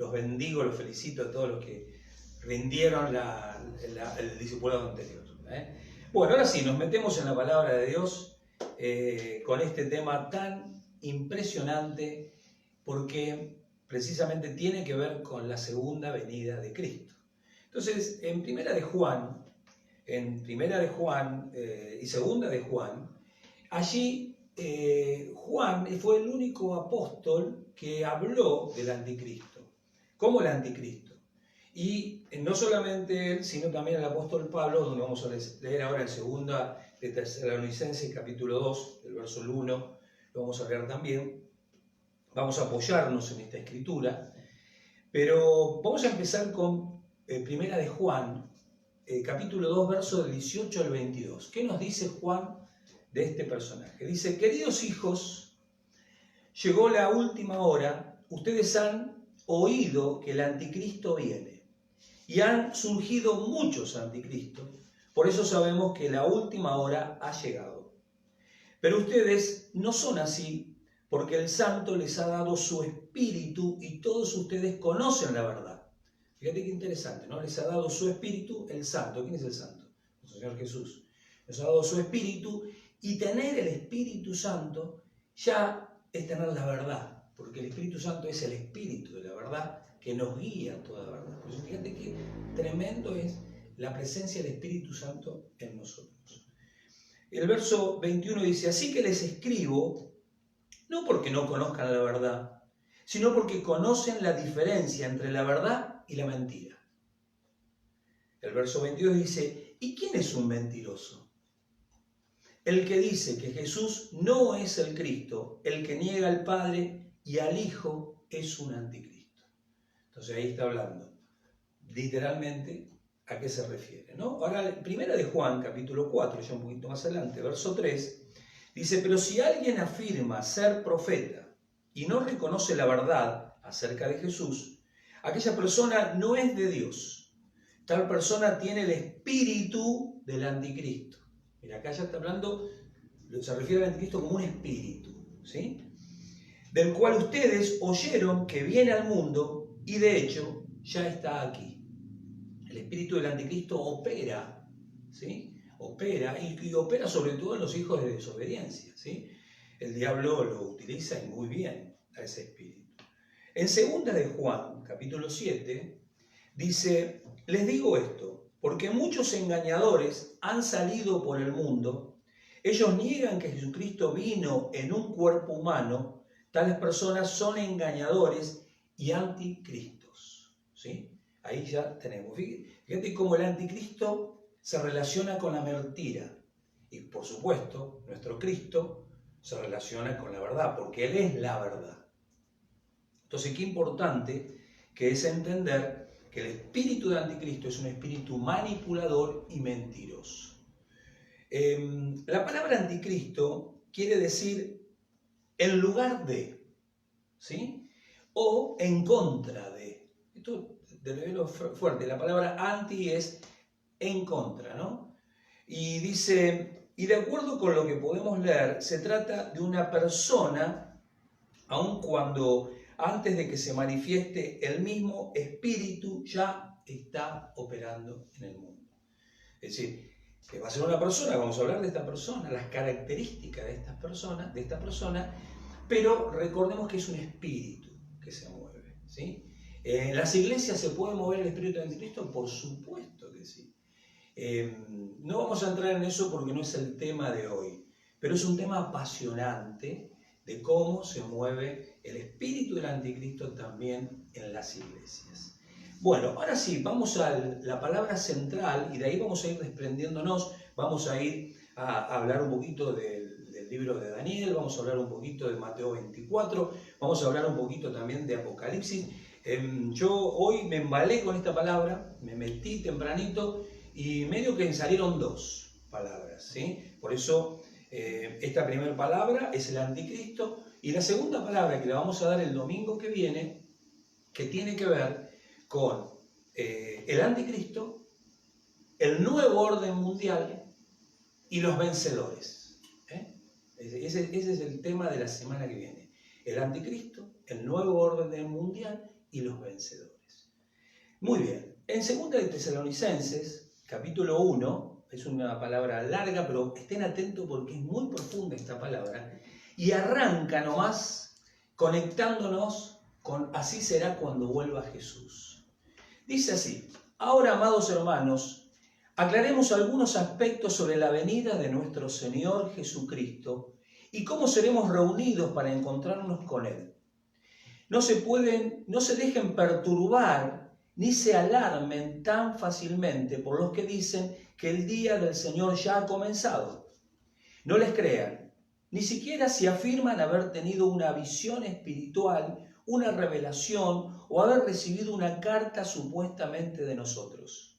Los bendigo, los felicito a todos los que rindieron el discipulado anterior. Bueno, ahora sí, nos metemos en la palabra de Dios con este tema tan impresionante porque precisamente tiene que ver con la segunda venida de Cristo. Entonces, en Primera de Juan y Segunda de Juan, allí Juan fue el único apóstol que habló del anticristo, como el anticristo. Y no solamente él, sino también el apóstol Pablo, donde vamos a leer ahora en Segunda de Tesalonicenses, capítulo 2, el verso 1, lo vamos a leer también. Vamos a apoyarnos en esta escritura, pero vamos a empezar con Primera de Juan, capítulo 2, verso del 18 al 22. ¿Qué nos dice Juan de este personaje? Dice: queridos hijos, llegó la última hora, ustedes han oído que el anticristo viene, y han surgido muchos anticristos, por eso sabemos que la última hora ha llegado. Pero ustedes no son así, porque el Santo les ha dado su Espíritu y todos ustedes conocen la verdad. Fíjate qué interesante, ¿no? Les ha dado su Espíritu, el Santo. ¿Quién es el Santo? El Señor Jesús. Les ha dado su Espíritu, y tener el Espíritu Santo ya es tener la verdad, porque el Espíritu Santo es el Espíritu de la verdad que nos guía a toda verdad. Por eso fíjate qué tremendo es la presencia del Espíritu Santo en nosotros. El verso 21 dice: así que les escribo, no porque no conozcan la verdad, sino porque conocen la diferencia entre la verdad y la mentira. El verso 22 dice: ¿y quién es un mentiroso? El que dice que Jesús no es el Cristo, el que niega al Padre y al Hijo es un anticristo. Entonces ahí está hablando literalmente a qué se refiere, ¿no? Ahora, Primera de Juan, capítulo 4, ya un poquito más adelante, verso 3, dice: pero si alguien afirma ser profeta y no reconoce la verdad acerca de Jesús, aquella persona no es de Dios. Tal persona tiene el espíritu del anticristo. Mira, acá ya está hablando, se refiere al anticristo como un espíritu, ¿sí? Del cual ustedes oyeron que viene al mundo y de hecho ya está aquí. El espíritu del anticristo opera, ¿sí? Opera y opera sobre todo en los hijos de desobediencia, ¿sí? El diablo lo utiliza y muy bien a ese espíritu. En Segunda de Juan, capítulo 7, dice: les digo esto, porque muchos engañadores han salido por el mundo. Ellos niegan que Jesucristo vino en un cuerpo humano. Tales personas son engañadores y anticristos, ¿sí? Ahí ya tenemos. Fíjate cómo el anticristo se relaciona con la mentira. Y por supuesto, nuestro Cristo se relaciona con la verdad, porque Él es la verdad. Entonces, qué importante que es entender que el espíritu del anticristo es un espíritu manipulador y mentiroso. La palabra anticristo quiere decir en lugar de, ¿sí? O en contra de. Esto de lo fuerte, la palabra anti es en contra, ¿no? Y dice, y de acuerdo con lo que podemos leer, se trata de una persona, aun cuando antes de que se manifieste el mismo espíritu ya está operando en el mundo. Es decir, que va a ser una persona, vamos a hablar de esta persona, las características de esta persona, pero recordemos que es un espíritu que se mueve, ¿sí? ¿En las iglesias se puede mover el espíritu de Cristo? Por supuesto que sí. No vamos a entrar en eso porque no es el tema de hoy, pero es un tema apasionante de cómo se mueve el espíritu del anticristo también en las iglesias. Bueno, ahora sí, vamos a la palabra central y de ahí vamos a ir desprendiéndonos, vamos a ir a hablar un poquito del libro de Daniel, vamos a hablar un poquito de Mateo 24, vamos a hablar un poquito también de Apocalipsis. Yo hoy me embalé con esta palabra, me metí tempranito y medio que salieron dos palabras, ¿sí? Por eso esta primera palabra es el anticristo y la segunda palabra que le vamos a dar el domingo que viene, que tiene que ver con el anticristo, el nuevo orden mundial y los vencedores. Ese es el tema de la semana que viene. El anticristo, el nuevo orden mundial y los vencedores. Muy bien, en 2 de Tesalonicenses, capítulo 1, es una palabra larga, pero estén atentos porque es muy profunda esta palabra, y arranca nomás conectándonos con así será cuando vuelva Jesús. Dice así: ahora, amados hermanos, aclaremos algunos aspectos sobre la venida de nuestro Señor Jesucristo y cómo seremos reunidos para encontrarnos con Él. No se dejen perturbar ni se alarmen tan fácilmente por los que dicen que el día del Señor ya ha comenzado. No les crean, ni siquiera si afirman haber tenido una visión espiritual, una revelación o haber recibido una carta supuestamente de nosotros.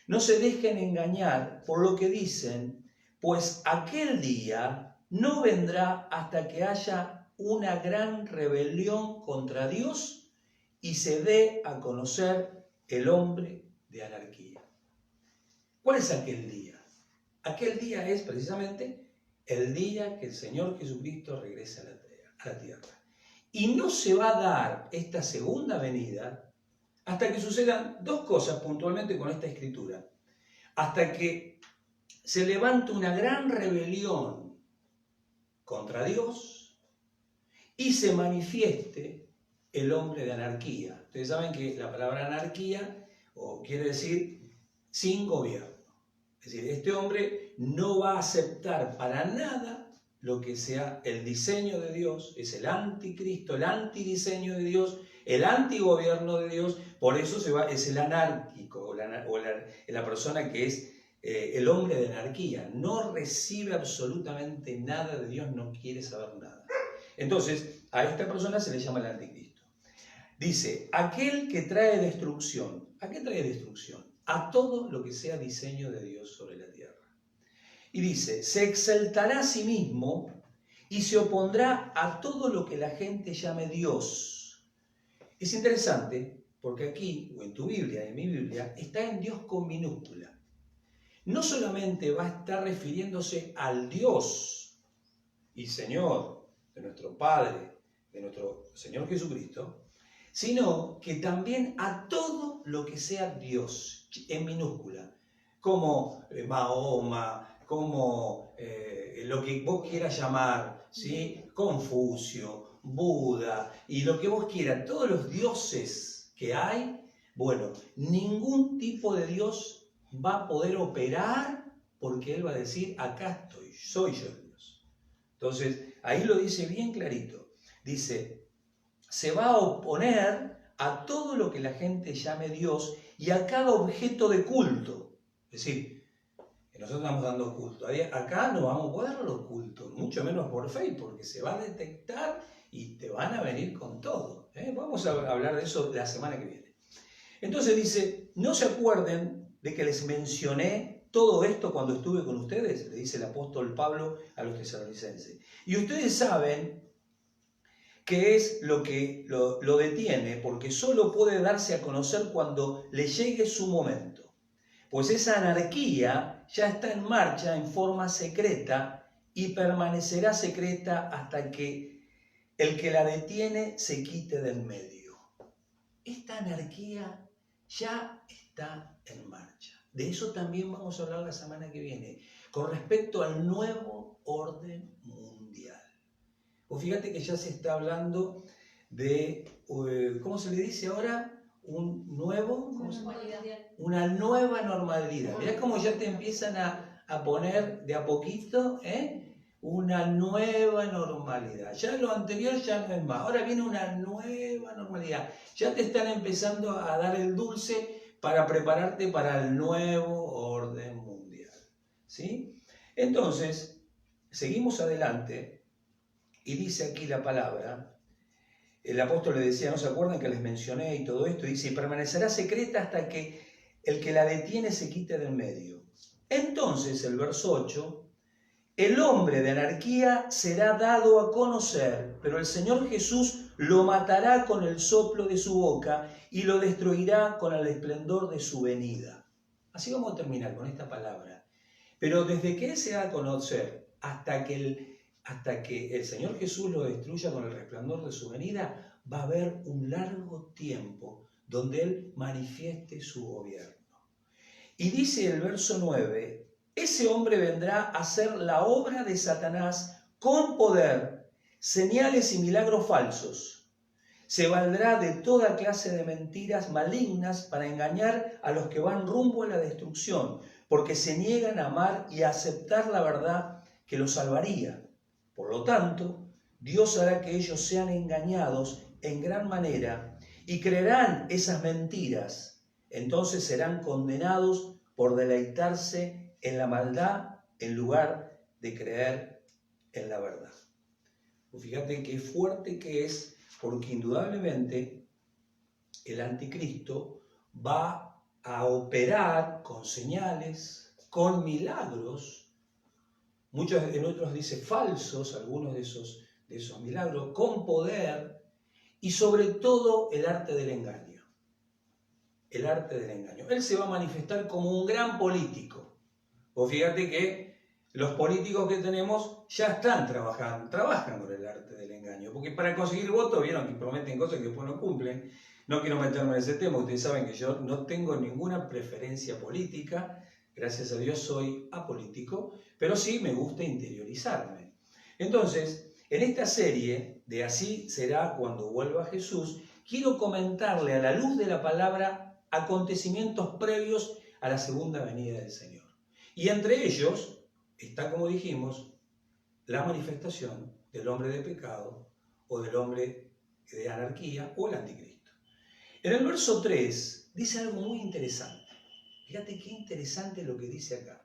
No se dejen engañar por lo que dicen, pues aquel día no vendrá hasta que haya una gran rebelión contra Dios y se dé a conocer el hombre de anarquía. ¿Cuál es aquel día? Aquel día es precisamente el día que el Señor Jesucristo regresa a la tierra. Y no se va a dar esta segunda venida hasta que sucedan dos cosas puntualmente con esta escritura. Hasta que se levante una gran rebelión contra Dios y se manifieste el hombre de anarquía. Ustedes saben que la palabra anarquía quiere decir sin gobierno. Es decir, este hombre no va a aceptar para nada lo que sea el diseño de Dios, es el anticristo, el antidiseño de Dios, el antigobierno de Dios, por eso es el anárquico, la persona que es el hombre de anarquía, no recibe absolutamente nada de Dios, no quiere saber nada. Entonces, a esta persona se le llama el anticristo. Dice, aquel que trae destrucción. ¿A qué trae destrucción? A todo lo que sea diseño de Dios sobre la tierra. Y dice, se exaltará a sí mismo y se opondrá a todo lo que la gente llame Dios. Es interesante porque aquí, o en tu Biblia, en mi Biblia, está en Dios con minúscula. No solamente va a estar refiriéndose al Dios y Señor de nuestro Padre, de nuestro Señor Jesucristo, sino que también a todo lo que sea Dios, en minúscula, como Mahoma, como lo que vos quieras llamar, ¿sí? Confucio, Buda, y lo que vos quieras, todos los dioses que hay, bueno, ningún tipo de Dios va a poder operar porque Él va a decir, acá estoy, soy yo el Dios. Entonces, ahí lo dice bien clarito. Dice, se va a oponer a todo lo que la gente llame Dios y a cada objeto de culto. Es decir, nosotros estamos dando culto. Acá no vamos a poder dar los cultos, mucho menos por fe, porque se va a detectar y te van a venir con todo. Vamos a hablar de eso la semana que viene. Entonces dice, no se acuerden de que les mencioné todo esto cuando estuve con ustedes, le dice el apóstol Pablo a los tesalonicenses. Y ustedes saben qué es lo que lo detiene, porque solo puede darse a conocer cuando le llegue su momento. Pues esa anarquía ya está en marcha en forma secreta y permanecerá secreta hasta que el que la detiene se quite del medio. Esta anarquía ya está en marcha. De eso también vamos a hablar la semana que viene, con respecto al nuevo orden mundial. O fíjate que ya se está hablando de, ¿cómo se le dice ahora? Una nueva normalidad. Mirá cómo ya te empiezan a poner de a poquito, una nueva normalidad. Ya lo anterior ya no es más. Ahora viene una nueva normalidad. Ya te están empezando a dar el dulce para prepararte para el nuevo orden mundial. ¿Sí? Entonces, seguimos adelante y dice aquí la palabra. El apóstol le decía, ¿no se acuerdan que les mencioné y todo esto? Dice, y permanecerá secreta hasta que el que la detiene se quite del medio. Entonces, el verso 8, el hombre de anarquía será dado a conocer, pero el Señor Jesús lo matará con el soplo de su boca y lo destruirá con el esplendor de su venida. Así vamos a terminar con esta palabra. Pero desde que Él se da a conocer hasta que el Señor Jesús lo destruya con el resplandor de su venida, va a haber un largo tiempo donde Él manifieste su gobierno. Y dice el verso 9, ese hombre vendrá a hacer la obra de Satanás con poder, señales y milagros falsos. Se valdrá de toda clase de mentiras malignas para engañar a los que van rumbo a la destrucción, porque se niegan a amar y a aceptar la verdad que los salvaría. Por lo tanto, Dios hará que ellos sean engañados en gran manera y creerán esas mentiras. Entonces serán condenados por deleitarse en la maldad en lugar de creer en la verdad. Fíjate qué fuerte que es, porque indudablemente el anticristo va a operar con señales, con milagros, muchos en otros dice falsos, algunos de esos milagros, con poder y sobre todo el arte del engaño. El arte del engaño. Él se va a manifestar como un gran político. Pues fíjate que los políticos que tenemos ya trabajan con el arte del engaño, porque para conseguir votos, vieron que prometen cosas que después no cumplen. No quiero meterme en ese tema, ustedes saben que yo no tengo ninguna preferencia política, gracias a Dios soy apolítico, pero sí me gusta interiorizarme. Entonces, en esta serie de Así será cuando vuelva Jesús, quiero comentarle a la luz de la palabra acontecimientos previos a la segunda venida del Señor. Y entre ellos está, como dijimos, la manifestación del hombre de pecado o del hombre de anarquía o el anticristo. En el verso 3 dice algo muy interesante. Fíjate qué interesante lo que dice acá.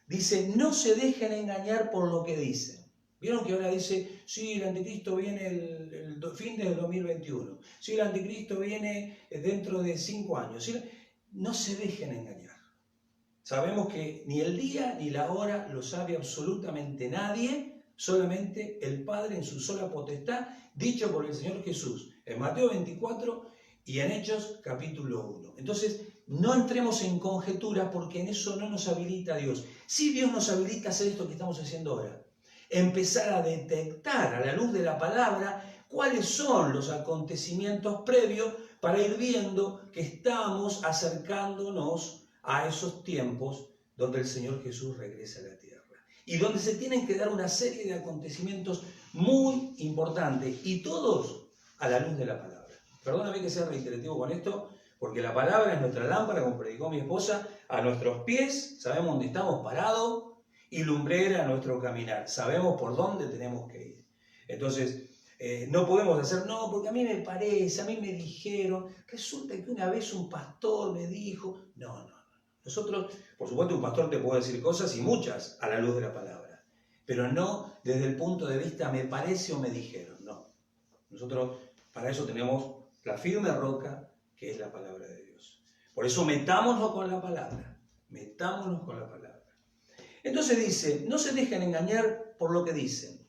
Dice, no se dejen engañar por lo que dicen. ¿Vieron que ahora dice, sí, el anticristo viene el fin del 2021? Sí, el anticristo viene dentro de 5 años. ¿Sí? No se dejen engañar. Sabemos que ni el día ni la hora lo sabe absolutamente nadie, solamente el Padre en su sola potestad, dicho por el Señor Jesús en Mateo 24 y en Hechos capítulo 1. Entonces, no entremos en conjeturas porque en eso no nos habilita Dios. Sí, Dios nos habilita a hacer esto que estamos haciendo ahora. Empezar a detectar a la luz de la palabra cuáles son los acontecimientos previos para ir viendo que estamos acercándonos a esos tiempos donde el Señor Jesús regresa a la tierra y donde se tienen que dar una serie de acontecimientos muy importantes y todos a la luz de la palabra. Perdóname que sea reiterativo con esto, porque la palabra es nuestra lámpara, como predicó mi esposa, a nuestros pies, sabemos dónde estamos parados, y lumbrera a nuestro caminar, sabemos por dónde tenemos que ir. Entonces, no podemos hacer, no, porque a mí me parece, a mí me dijeron, resulta que una vez un pastor me dijo, no. Nosotros, por supuesto, un pastor te puede decir cosas y muchas a la luz de la palabra, pero no desde el punto de vista me parece o me dijeron, no. Nosotros para eso tenemos la firme roca que es la palabra de Dios. Por eso metámonos con la palabra, metámonos con la palabra. Entonces dice, no se dejen engañar por lo que dicen,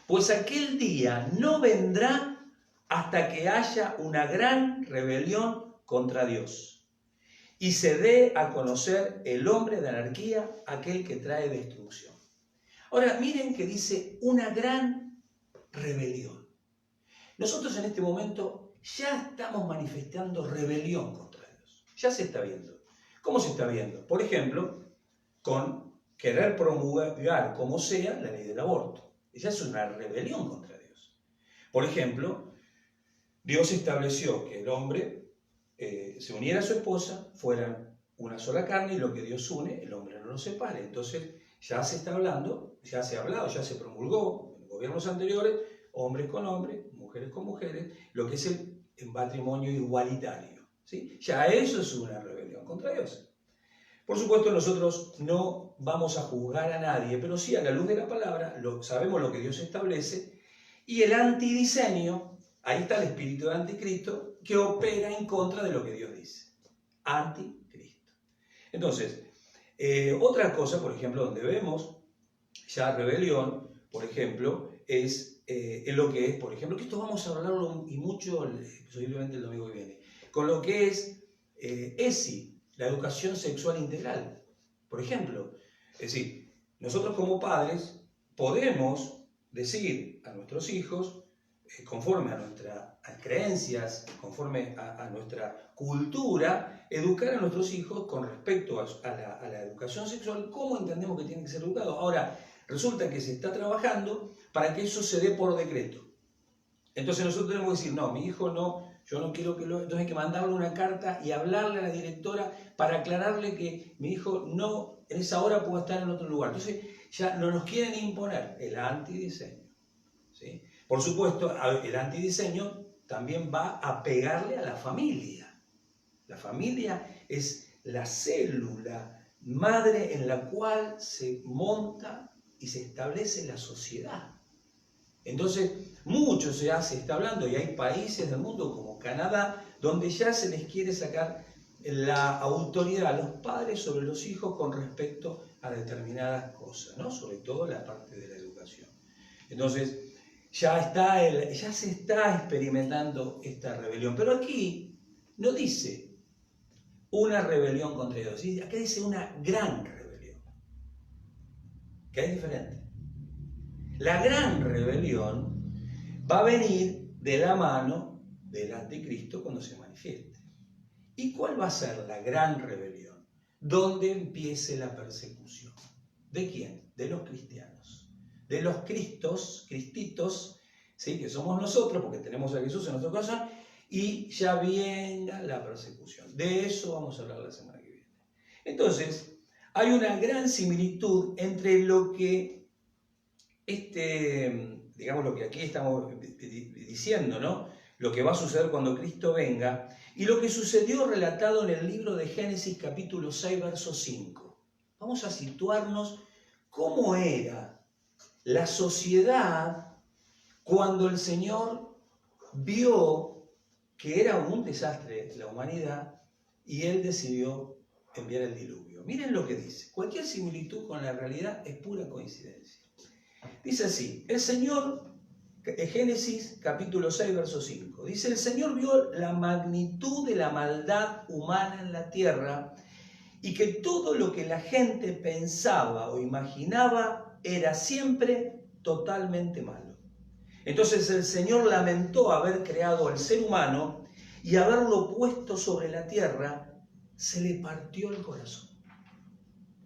pues aquel día no vendrá hasta que haya una gran rebelión contra Dios y se dé a conocer el hombre de anarquía, aquel que trae destrucción. Ahora, miren que dice una gran rebelión. Nosotros en este momento ya estamos manifestando rebelión contra Dios. Ya se está viendo. ¿Cómo se está viendo? Por ejemplo, con querer promulgar como sea la ley del aborto. Esa es una rebelión contra Dios. Por ejemplo, Dios estableció que el hombre se uniera a su esposa, fueran una sola carne, y lo que Dios une, el hombre no lo separe. Entonces ya se está hablando, ya se ha hablado, ya se promulgó en gobiernos anteriores, hombres con hombres, mujeres con mujeres, lo que es el matrimonio igualitario. ¿Sí? Ya eso es una rebelión contra Dios. Por supuesto, nosotros no vamos a juzgar a nadie, pero sí a la luz de la palabra sabemos lo que Dios establece, y el antidiseño, ahí está el espíritu de anticristo, que opera en contra de lo que Dios dice. Anticristo. Entonces, otra cosa, por ejemplo, donde vemos ya rebelión, por ejemplo, es en lo que es, por ejemplo, que esto vamos a hablarlo y mucho, posiblemente el domingo que viene, con lo que es ESI, la educación sexual integral. Por ejemplo, es decir, nosotros como padres podemos decir a nuestros hijos, conforme a nuestras creencias, conforme a nuestra cultura, educar a nuestros hijos con respecto a la educación sexual, cómo entendemos que tienen que ser educados. Ahora, resulta que se está trabajando para que eso se dé por decreto. Entonces nosotros tenemos que decir, no, mi hijo no, yo no quiero que lo... Entonces hay que mandarle una carta y hablarle a la directora para aclararle que mi hijo no, en esa hora puede estar en otro lugar. Entonces ya no nos quieren imponer el antidiseño, ¿sí? Por supuesto, el antidiseño también va a pegarle a la familia. La familia es la célula madre en la cual se monta y se establece la sociedad. Entonces, mucho se está hablando, y hay países del mundo como Canadá, donde ya se les quiere sacar la autoridad a los padres sobre los hijos con respecto a determinadas cosas, ¿no? Sobre todo la parte de la educación. Entonces, ya se está experimentando esta rebelión. Pero aquí no dice una rebelión contra Dios, acá dice una gran rebelión, que es diferente. La gran rebelión va a venir de la mano del anticristo cuando se manifieste. ¿Y cuál va a ser la gran rebelión? ¿Dónde empiece la persecución? ¿De quién? De los cristianos. De los cristitos, ¿sí? Que somos nosotros, porque tenemos a Jesús en nuestro corazón, y ya venga la persecución. De eso vamos a hablar la semana que viene. Entonces, hay una gran similitud entre lo que digamos lo que aquí estamos diciendo, ¿no? Lo que va a suceder cuando Cristo venga, y lo que sucedió relatado en el libro de Génesis capítulo 6, verso 5. Vamos a situarnos cómo era la sociedad cuando el Señor vio que era un desastre la humanidad y Él decidió enviar el diluvio. Miren lo que dice. Cualquier similitud con la realidad es pura coincidencia. Dice así, el Señor, Génesis capítulo 6, verso 5, dice, el Señor vio la magnitud de la maldad humana en la tierra y que todo lo que la gente pensaba o imaginaba era siempre totalmente malo. Entonces el Señor lamentó haber creado al ser humano y haberlo puesto sobre la tierra, se le partió el corazón.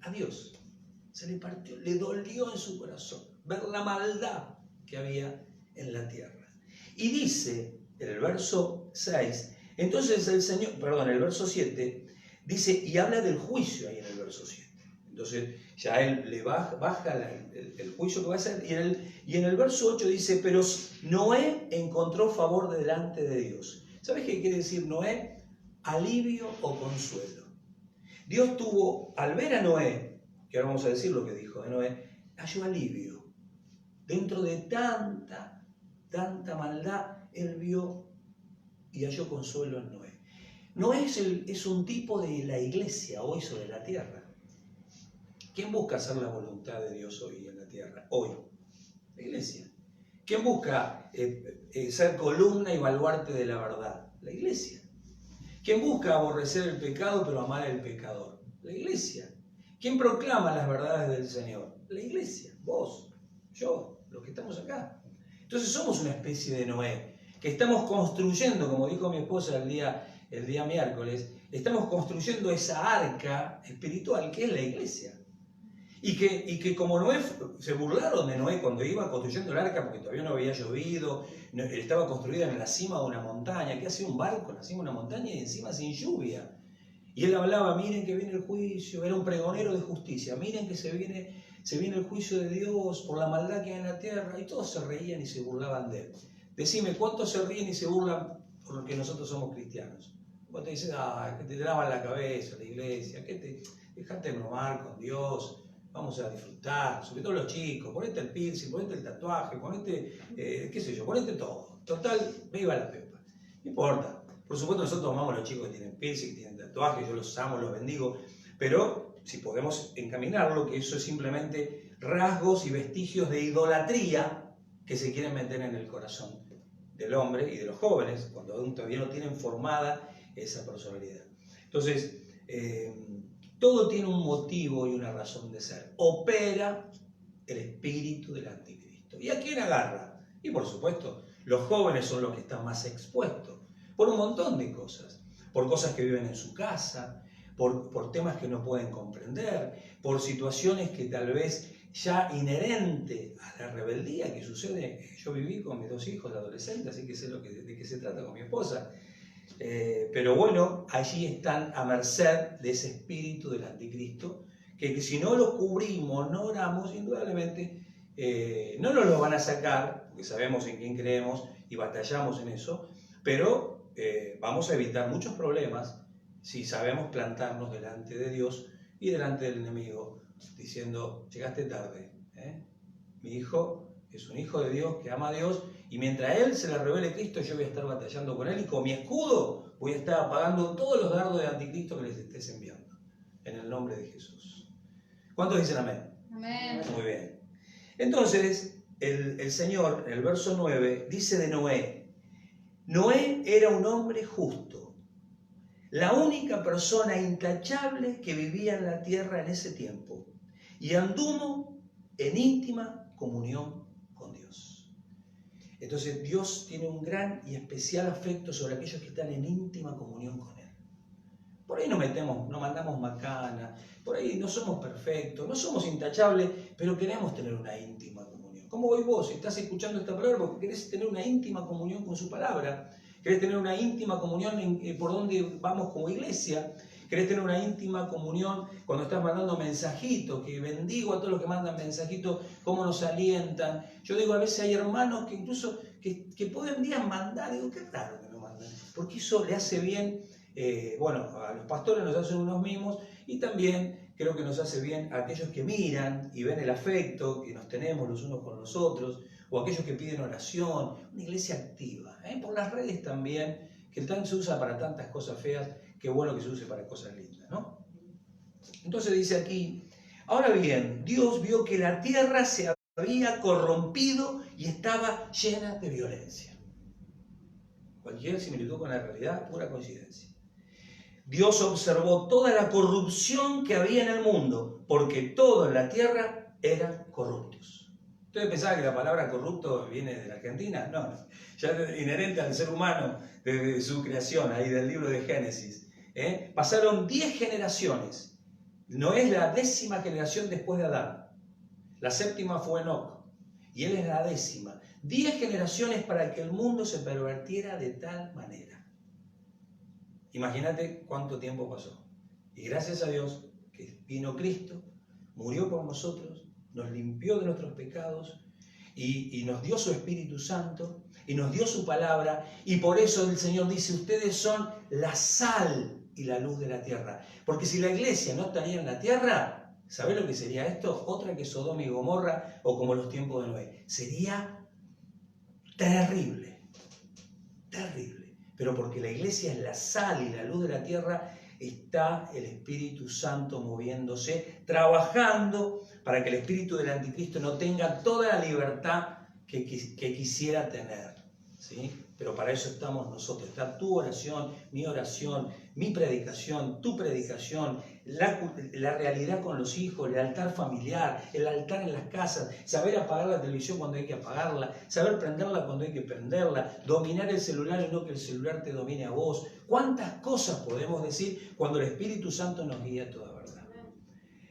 A Dios se le partió, le dolió en su corazón ver la maldad que había en la tierra. Y dice en el verso 6, entonces el Señor, el verso 7, dice, y habla del juicio ahí en el verso 7. Entonces ya él le baja el juicio que va a hacer, y en el verso 8 dice, pero Noé encontró favor delante de Dios. ¿Sabes qué quiere decir Noé? Alivio o consuelo. Dios tuvo, al ver a Noé, que ahora vamos a decir lo que dijo de Noé, halló alivio. Dentro de tanta maldad, él vio y halló consuelo en Noé. Noé es un tipo de la iglesia hoy sobre la tierra. ¿Quién busca hacer la voluntad de Dios hoy en la tierra? Hoy, la iglesia. ¿Quién busca ser columna y baluarte de la verdad? La iglesia. ¿Quién busca aborrecer el pecado pero amar al pecador? La iglesia. ¿Quién proclama las verdades del Señor? La iglesia. Vos, yo, los que estamos acá. Entonces somos una especie de Noé, que estamos construyendo, como dijo mi esposa el día miércoles, estamos construyendo esa arca espiritual que es la iglesia. Y que como Noé, se burlaron de Noé cuando iba construyendo el arca porque todavía no había llovido, estaba construida en la cima de una montaña. ¿Qué hacía un barco en la cima de una montaña y encima sin lluvia? Y él hablaba, miren que viene el juicio, era un pregonero de justicia, miren que se viene el juicio de Dios por la maldad que hay en la tierra, y todos se reían y se burlaban de él. Decime, ¿cuántos se ríen y se burlan porque nosotros somos cristianos? Vos te dicen, que te lavan la cabeza la iglesia, dejate bromar con Dios, vamos a disfrutar, sobre todo los chicos, ponete el piercing, ponete el tatuaje, ponete, ponete todo. Total, viva la pepa. No importa. Por supuesto nosotros amamos a los chicos que tienen piercing, que tienen tatuajes, yo los amo, los bendigo, pero si podemos encaminarlo, que eso es simplemente rasgos y vestigios de idolatría que se quieren meter en el corazón del hombre y de los jóvenes, cuando aún todavía no tienen formada esa personalidad. Entonces, todo tiene un motivo y una razón de ser. Opera el espíritu del anticristo. ¿Y a quién agarra? Y por supuesto, Los jóvenes son los que están más expuestos por un montón de cosas, por cosas que viven en su casa, por temas que no pueden comprender, por situaciones que tal vez ya inherente a la rebeldía que sucede. Yo viví con mis 2 hijos adolescentes, así que sé de qué se trata con mi esposa. Pero bueno, allí están a merced de ese espíritu del anticristo, que si no lo cubrimos, no oramos, indudablemente no nos lo van a sacar, porque sabemos en quién creemos y batallamos en eso, pero vamos a evitar muchos problemas si sabemos plantarnos delante de Dios y delante del enemigo, diciendo, llegaste tarde, mi hijo es un hijo de Dios que ama a Dios, y mientras él se le revele Cristo, yo voy a estar batallando con él, y con mi escudo voy a estar apagando todos los dardos de anticristo que les estés enviando, en el nombre de Jesús. ¿Cuántos dicen amén? Amén. Muy bien. Entonces, el Señor, en el verso 9, dice de Noé: Noé era un hombre justo, la única persona intachable que vivía en la tierra en ese tiempo, y anduvo en íntima comunión con Dios. Entonces Dios tiene un gran y especial afecto sobre aquellos que están en íntima comunión con Él. Por ahí no mandamos macana, por ahí no somos perfectos, no somos intachables, pero queremos tener una íntima comunión. ¿Cómo hoy vos estás escuchando esta palabra? Porque querés tener una íntima comunión con su palabra. Querés tener una íntima comunión por donde vamos como iglesia. Querés tener una íntima comunión cuando estás mandando mensajitos, que bendigo a todos los que mandan mensajitos, cómo nos alientan. Yo digo, a veces hay hermanos que incluso que podrían mandar, digo, qué raro que no mandan, porque eso le hace bien, a los pastores nos hacen unos mimos, y también creo que nos hace bien a aquellos que miran y ven el afecto que nos tenemos los unos con los otros, o aquellos que piden oración, una iglesia activa, por las redes también, que se usa para tantas cosas feas. Qué bueno que se use para cosas lindas, ¿no? Entonces dice aquí, ahora bien, Dios vio que la tierra se había corrompido y estaba llena de violencia. Cualquier similitud con la realidad, pura coincidencia. Dios observó toda la corrupción que había en el mundo, porque todo en la tierra eran corruptos. ¿Ustedes pensaban que la palabra corrupto viene de la Argentina? No, ya es inherente al ser humano desde su creación, ahí del libro de Génesis. Pasaron 10 generaciones. No es la 10ª generación después de Adán. La 7ª fue Enoc. Y él es la 10ª. 10 generaciones para que el mundo se pervertiera de tal manera. Imagínate cuánto tiempo pasó. Y gracias a Dios que vino Cristo, murió por nosotros, nos limpió de nuestros pecados y nos dio su Espíritu Santo y nos dio su palabra. Y por eso el Señor dice, ustedes son la sal y la luz de la tierra. Porque si la iglesia no estaría en la tierra, ¿sabés lo que sería esto? Otra que Sodoma y Gomorra, o como los tiempos de Noé. Sería terrible, terrible. Pero porque la iglesia es la sal y la luz de la tierra, está el Espíritu Santo moviéndose, trabajando para que el espíritu del anticristo no tenga toda la libertad que quisiera tener, ¿sí? Pero para eso estamos nosotros. Está tu oración, mi predicación, tu predicación, la realidad con los hijos, el altar familiar, el altar en las casas, saber apagar la televisión cuando hay que apagarla, saber prenderla cuando hay que prenderla, dominar el celular y no que el celular te domine a vos. ¿Cuántas cosas podemos decir cuando el Espíritu Santo nos guía a toda verdad?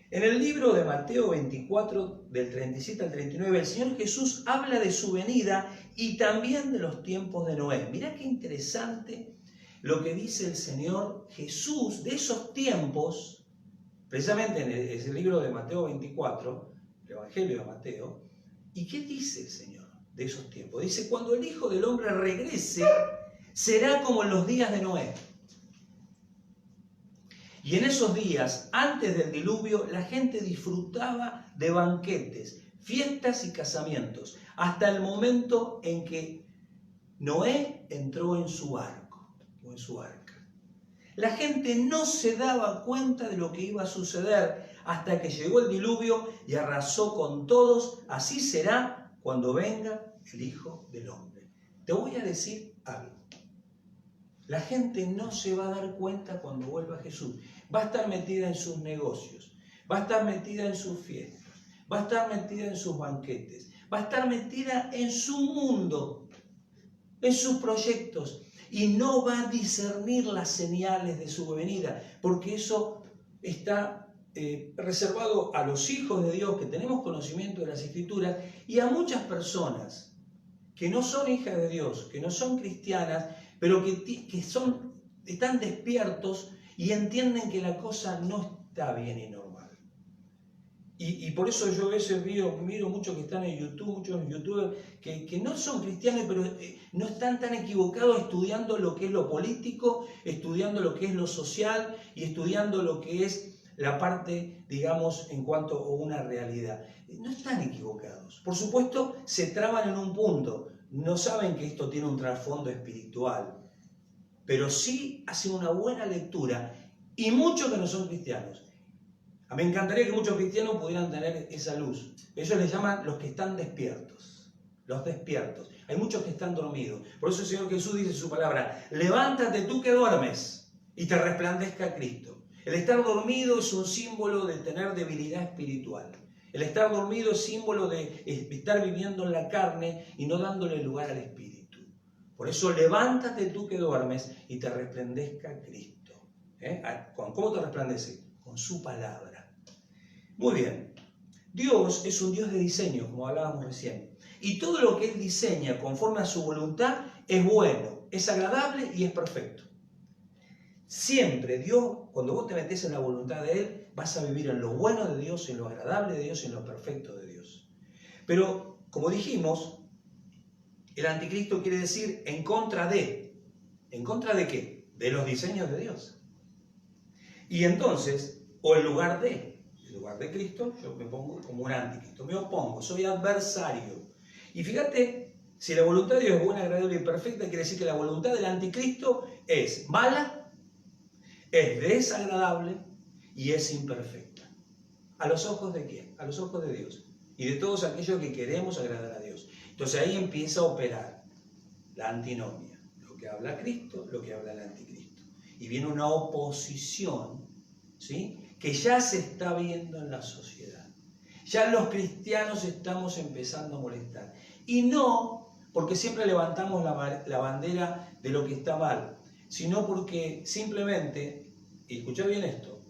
En el libro de Mateo 24, del 37 al 39, el Señor Jesús habla de su venida y también de los tiempos de Noé. Mirá qué interesante lo que dice el Señor Jesús de esos tiempos, precisamente en el libro de Mateo 24, el Evangelio de Mateo. ¿Y qué dice el Señor de esos tiempos? Dice, cuando el Hijo del Hombre regrese, será como en los días de Noé. Y en esos días, antes del diluvio, la gente disfrutaba de banquetes, fiestas y casamientos, hasta el momento en que Noé entró en su arca. La gente no se daba cuenta de lo que iba a suceder hasta que llegó el diluvio y arrasó con todos. Así será cuando venga el Hijo del Hombre. Te voy a decir algo. La gente no se va a dar cuenta cuando vuelva Jesús. Va a estar metida en sus negocios, va a estar metida en sus fiestas, va a estar metida en sus banquetes, va a estar metida en su mundo. en sus proyectos, y no va a discernir las señales de su venida, porque eso está reservado a los hijos de Dios que tenemos conocimiento de las Escrituras y a muchas personas que no son hijas de Dios, que no son cristianas, pero que están despiertos y entienden que la cosa no está bien y normal. Y por eso yo a veces miro muchos que están en YouTube, muchos youtubers que no son cristianos, pero no están tan equivocados estudiando lo que es lo político, estudiando lo que es lo social y estudiando lo que es la parte, digamos, en cuanto a una realidad. No están equivocados. Por supuesto, se traban en un punto. No saben que esto tiene un trasfondo espiritual, pero sí hacen una buena lectura. Y muchos que no son cristianos. Me encantaría que muchos cristianos pudieran tener esa luz. Ellos les llaman los que están despiertos. Los despiertos. Hay muchos que están dormidos. Por eso el Señor Jesús dice en su palabra: levántate tú que duermes y te resplandezca Cristo. El estar dormido es un símbolo de tener debilidad espiritual. El estar dormido es símbolo de estar viviendo en la carne y no dándole lugar al Espíritu. Por eso levántate tú que duermes y te resplandezca Cristo. ¿Cómo te resplandece? Con su palabra. Muy bien. Dios es un Dios de diseño, como hablábamos recién. Y todo lo que Él diseña conforme a su voluntad es bueno, es agradable y es perfecto. Siempre Dios, cuando vos te metés en la voluntad de Él, vas a vivir en lo bueno de Dios, en lo agradable de Dios y en lo perfecto de Dios. Pero, como dijimos, el anticristo quiere decir en contra de. ¿En contra de qué? De los diseños de Dios. Y entonces, o en lugar de Cristo, yo me pongo como un anticristo, me opongo, soy adversario. Y fíjate, si la voluntad de Dios es buena, agradable y perfecta, quiere decir que la voluntad del anticristo es mala, es desagradable y es imperfecta. ¿A los ojos de quién? A los ojos de Dios. Y de todos aquellos que queremos agradar a Dios. Entonces ahí empieza a operar la antinomia. Lo que habla Cristo, lo que habla el anticristo. Y viene una oposición, ¿sí?, que ya se está viendo en la sociedad. Ya los cristianos estamos empezando a molestar. Y no porque siempre levantamos la bandera de lo que está mal, sino porque simplemente, y escuchá bien esto,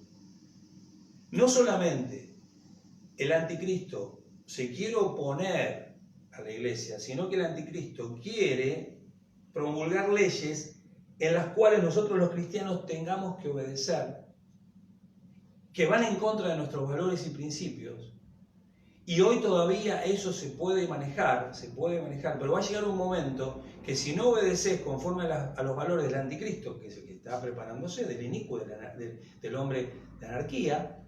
no solamente el anticristo se quiere oponer a la iglesia, sino que el anticristo quiere promulgar leyes en las cuales nosotros los cristianos tengamos que obedecer, que van en contra de nuestros valores y principios. Y hoy todavía eso se puede manejar, pero va a llegar un momento que si no obedeces conforme a los valores del anticristo, que es el que está preparándose, del inicuo, del hombre de anarquía,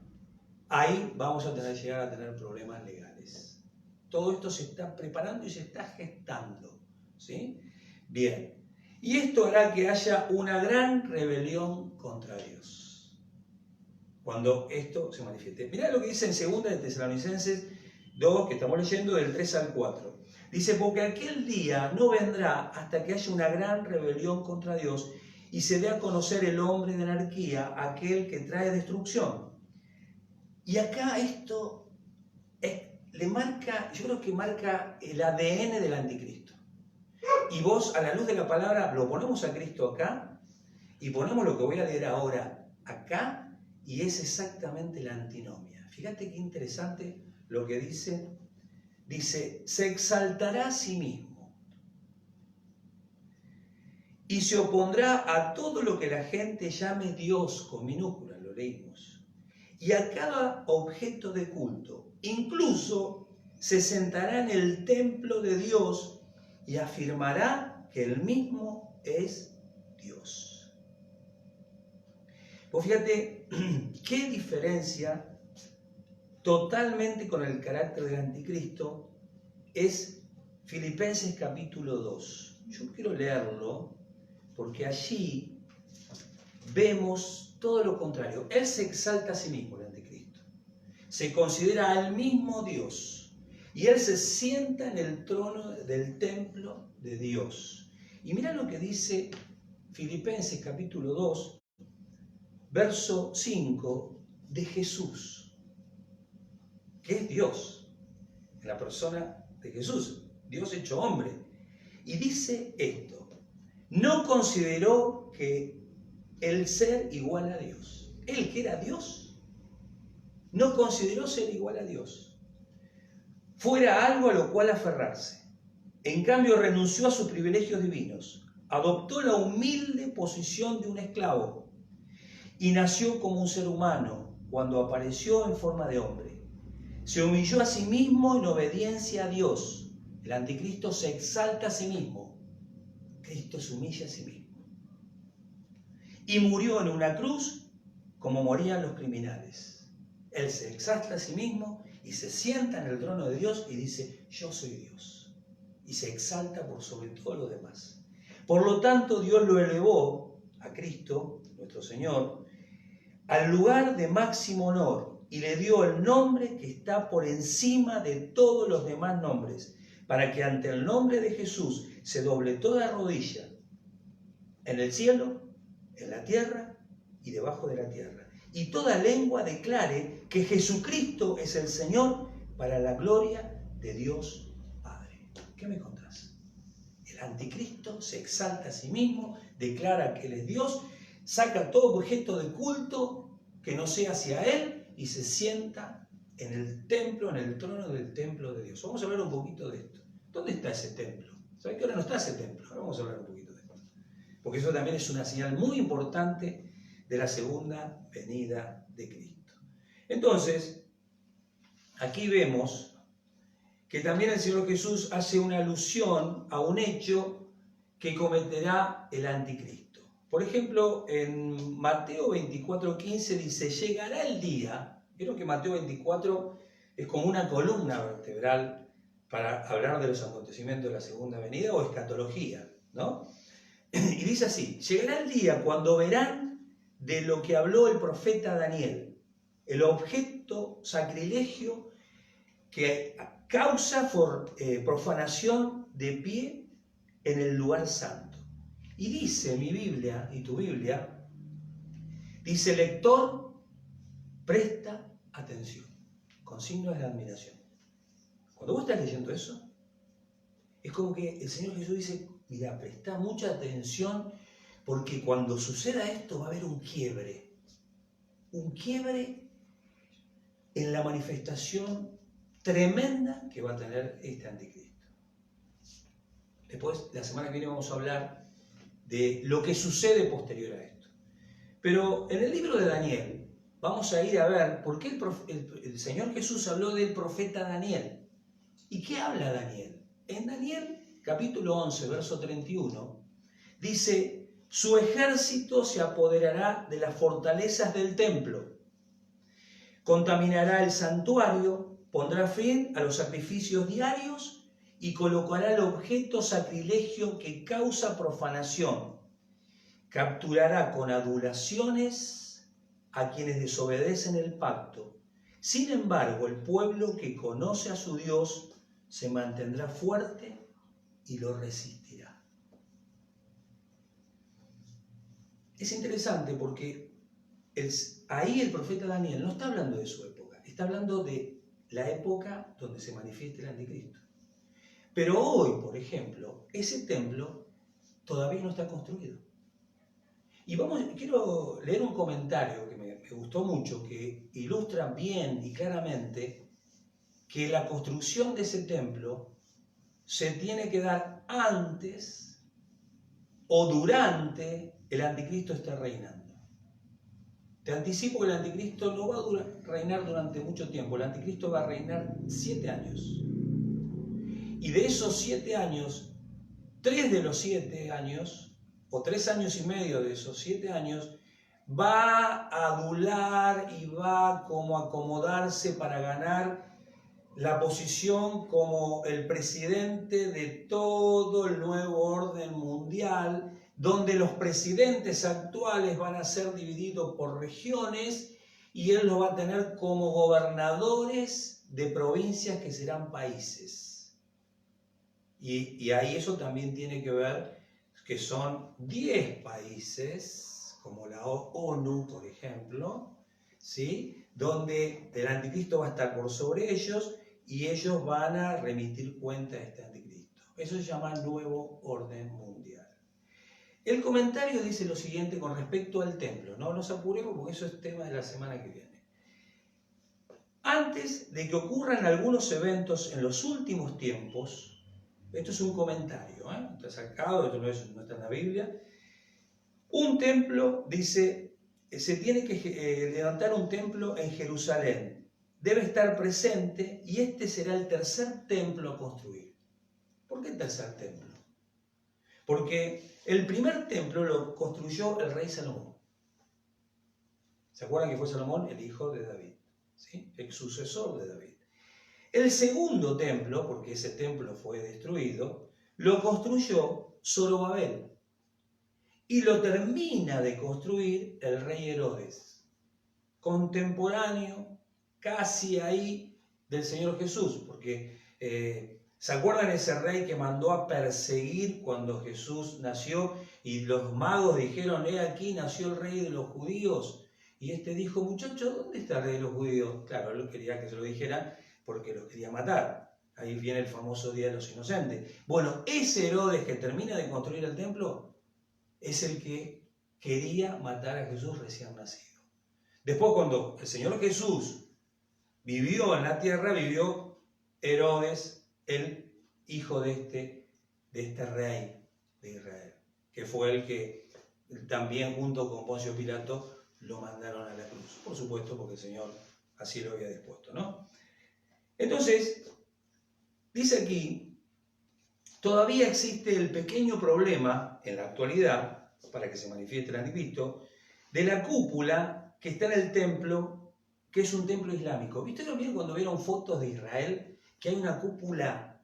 ahí vamos a llegar a tener problemas legales. Todo esto se está preparando y se está gestando, ¿sí? Bien. Y esto hará que haya una gran rebelión contra Dios cuando esto se manifieste. Mirá lo que dice en 2 de Tesalonicenses 2, que estamos leyendo del 3 al 4. Dice: porque aquel día no vendrá hasta que haya una gran rebelión contra Dios y se dé a conocer el hombre de anarquía, aquel que trae destrucción. Y acá esto le marca, yo creo que marca el ADN del anticristo. Y vos, a la luz de la palabra, lo ponemos a Cristo acá y ponemos lo que voy a leer ahora acá, y es exactamente la antinomia. Fíjate qué interesante lo que dice. Dice: se exaltará a sí mismo y se opondrá a todo lo que la gente llame Dios, con minúscula, lo leímos, y a cada objeto de culto. Incluso se sentará en el templo de Dios y afirmará que Él mismo es Dios. Pues fíjate qué diferencia totalmente con el carácter del anticristo es Filipenses capítulo 2. Yo quiero leerlo porque allí vemos todo lo contrario. Él se exalta a sí mismo, el anticristo. Se considera al mismo Dios. Y él se sienta en el trono del templo de Dios. Y mira lo que dice Filipenses capítulo 2, verso 5, de Jesús, que es Dios, en la persona de Jesús, Dios hecho hombre. Y dice esto: no consideró que el ser igual a Dios, él que era Dios, no consideró ser igual a Dios, fuera algo a lo cual aferrarse. En cambio, renunció a sus privilegios divinos, adoptó la humilde posición de un esclavo y nació como un ser humano cuando apareció en forma de hombre. Se humilló a sí mismo en obediencia a Dios. El anticristo se exalta a sí mismo. Cristo se humilla a sí mismo. Y murió en una cruz como morían los criminales. Él se exalta a sí mismo y se sienta en el trono de Dios y dice: yo soy Dios. Y se exalta por sobre todo lo demás. Por lo tanto, Dios lo elevó a Cristo, nuestro Señor, al lugar de máximo honor y le dio el nombre que está por encima de todos los demás nombres, para que ante el nombre de Jesús se doble toda rodilla, en el cielo, en la tierra y debajo de la tierra, y toda lengua declare que Jesucristo es el Señor, para la gloria de Dios Padre. ¿Qué me contás? El anticristo se exalta a sí mismo, declara que Él es Dios, saca todo objeto de culto que no sea hacia Él y se sienta en el templo, en el trono del templo de Dios. Vamos a hablar un poquito de esto. ¿Dónde está ese templo? ¿Saben que ahora no está ese templo? Ahora vamos a hablar un poquito de esto. Porque eso también es una señal muy importante de la segunda venida de Cristo. Entonces, aquí vemos que también el Señor Jesús hace una alusión a un hecho que cometerá el anticristo. Por ejemplo, en Mateo 24:15 dice: llegará el día. Vieron que Mateo 24 es como una columna vertebral para hablar de los acontecimientos de la segunda venida o escatología, ¿no? Y dice así: llegará el día cuando verán de lo que habló el profeta Daniel, el objeto sacrilegio que causa profanación de pie en el lugar santo. Y dice mi Biblia y tu Biblia, dice: lector, presta atención, con signos de admiración. Cuando vos estás leyendo eso, es como que el Señor Jesús dice: mira, presta mucha atención, porque cuando suceda esto va a haber un quiebre en la manifestación tremenda que va a tener este anticristo. Después, la semana que viene vamos a hablar de lo que sucede posterior a esto. Pero en el libro de Daniel vamos a ir a ver por qué el Señor Jesús habló del profeta Daniel. ¿Y qué habla Daniel? En Daniel capítulo 11, verso 31, dice: su ejército se apoderará de las fortalezas del templo, contaminará el santuario, pondrá fin a los sacrificios diarios y colocará el objeto sacrilegio que causa profanación. Capturará con adulaciones a quienes desobedecen el pacto. Sin embargo, el pueblo que conoce a su Dios se mantendrá fuerte y lo resistirá. Es interesante porque ahí el profeta Daniel no está hablando de su época, está hablando de la época donde se manifiesta el anticristo. Pero hoy, por ejemplo, ese templo todavía no está construido. Y quiero leer un comentario que me gustó mucho, que ilustra bien y claramente que la construcción de ese templo se tiene que dar antes o durante el anticristo esté reinando. Te anticipo que el anticristo no va a reinar durante mucho tiempo. El anticristo va a reinar 7 años. Y de esos 7 años, 3 de los 7 años, o 3 años y medio de esos 7 años, va a adular y va como a acomodarse para ganar la posición como el presidente de todo el nuevo orden mundial, donde los presidentes actuales van a ser divididos por regiones y él los va a tener como gobernadores de provincias que serán países. Y ahí eso también tiene que ver que son 10 países, como la ONU, por ejemplo, ¿sí? Donde el anticristo va a estar por sobre ellos y ellos van a remitir cuenta a este anticristo. Eso se llama nuevo orden mundial. El comentario dice lo siguiente con respecto al templo. No nos apuremos porque eso es tema de la semana que viene. Antes de que ocurran algunos eventos en los últimos tiempos, esto es un comentario, está sacado, esto no está en la Biblia, un templo, dice, se tiene que levantar un templo en Jerusalén, debe estar presente y este será el tercer templo a construir. ¿Por qué el tercer templo? Porque el primer templo lo construyó el rey Salomón. ¿Se acuerdan que fue Salomón el hijo de David? ¿Sí? El sucesor de David. El segundo templo, porque ese templo fue destruido, lo construyó Zorobabel. Y lo termina de construir el rey Herodes, contemporáneo, casi ahí del Señor Jesús, porque ¿se acuerdan ese rey que mandó a perseguir cuando Jesús nació y los magos dijeron, he aquí nació el rey de los judíos? Y este dijo, muchachos, ¿dónde está el rey de los judíos? Claro, él quería que se lo dijeran porque los quería matar. Ahí viene el famoso Día de los Inocentes. Bueno, ese Herodes que termina de construir el templo es el que quería matar a Jesús recién nacido. Después, cuando el Señor Jesús vivió en la tierra, vivió Herodes, el hijo de este rey de Israel, que fue el que también junto con Poncio Pilato lo mandaron a la cruz. Por supuesto, porque el Señor así lo había dispuesto, ¿no? Entonces, dice aquí, todavía existe el pequeño problema en la actualidad, para que se manifieste el anticristo, de la cúpula que está en el templo, que es un templo islámico. ¿Vieron cuando vieron fotos de Israel que hay una cúpula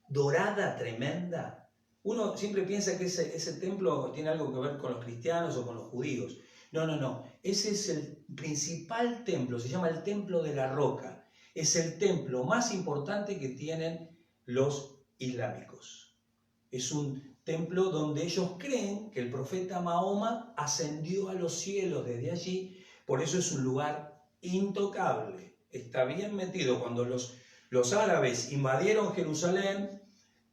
dorada tremenda? Uno siempre piensa que ese templo tiene algo que ver con los cristianos o con los judíos. No. Ese es el principal templo, se llama el Templo de la Roca. Es el templo más importante que tienen los islámicos. Es un templo donde ellos creen que el profeta Mahoma ascendió a los cielos desde allí, por eso es un lugar intocable. Está bien metido. Cuando los árabes invadieron Jerusalén,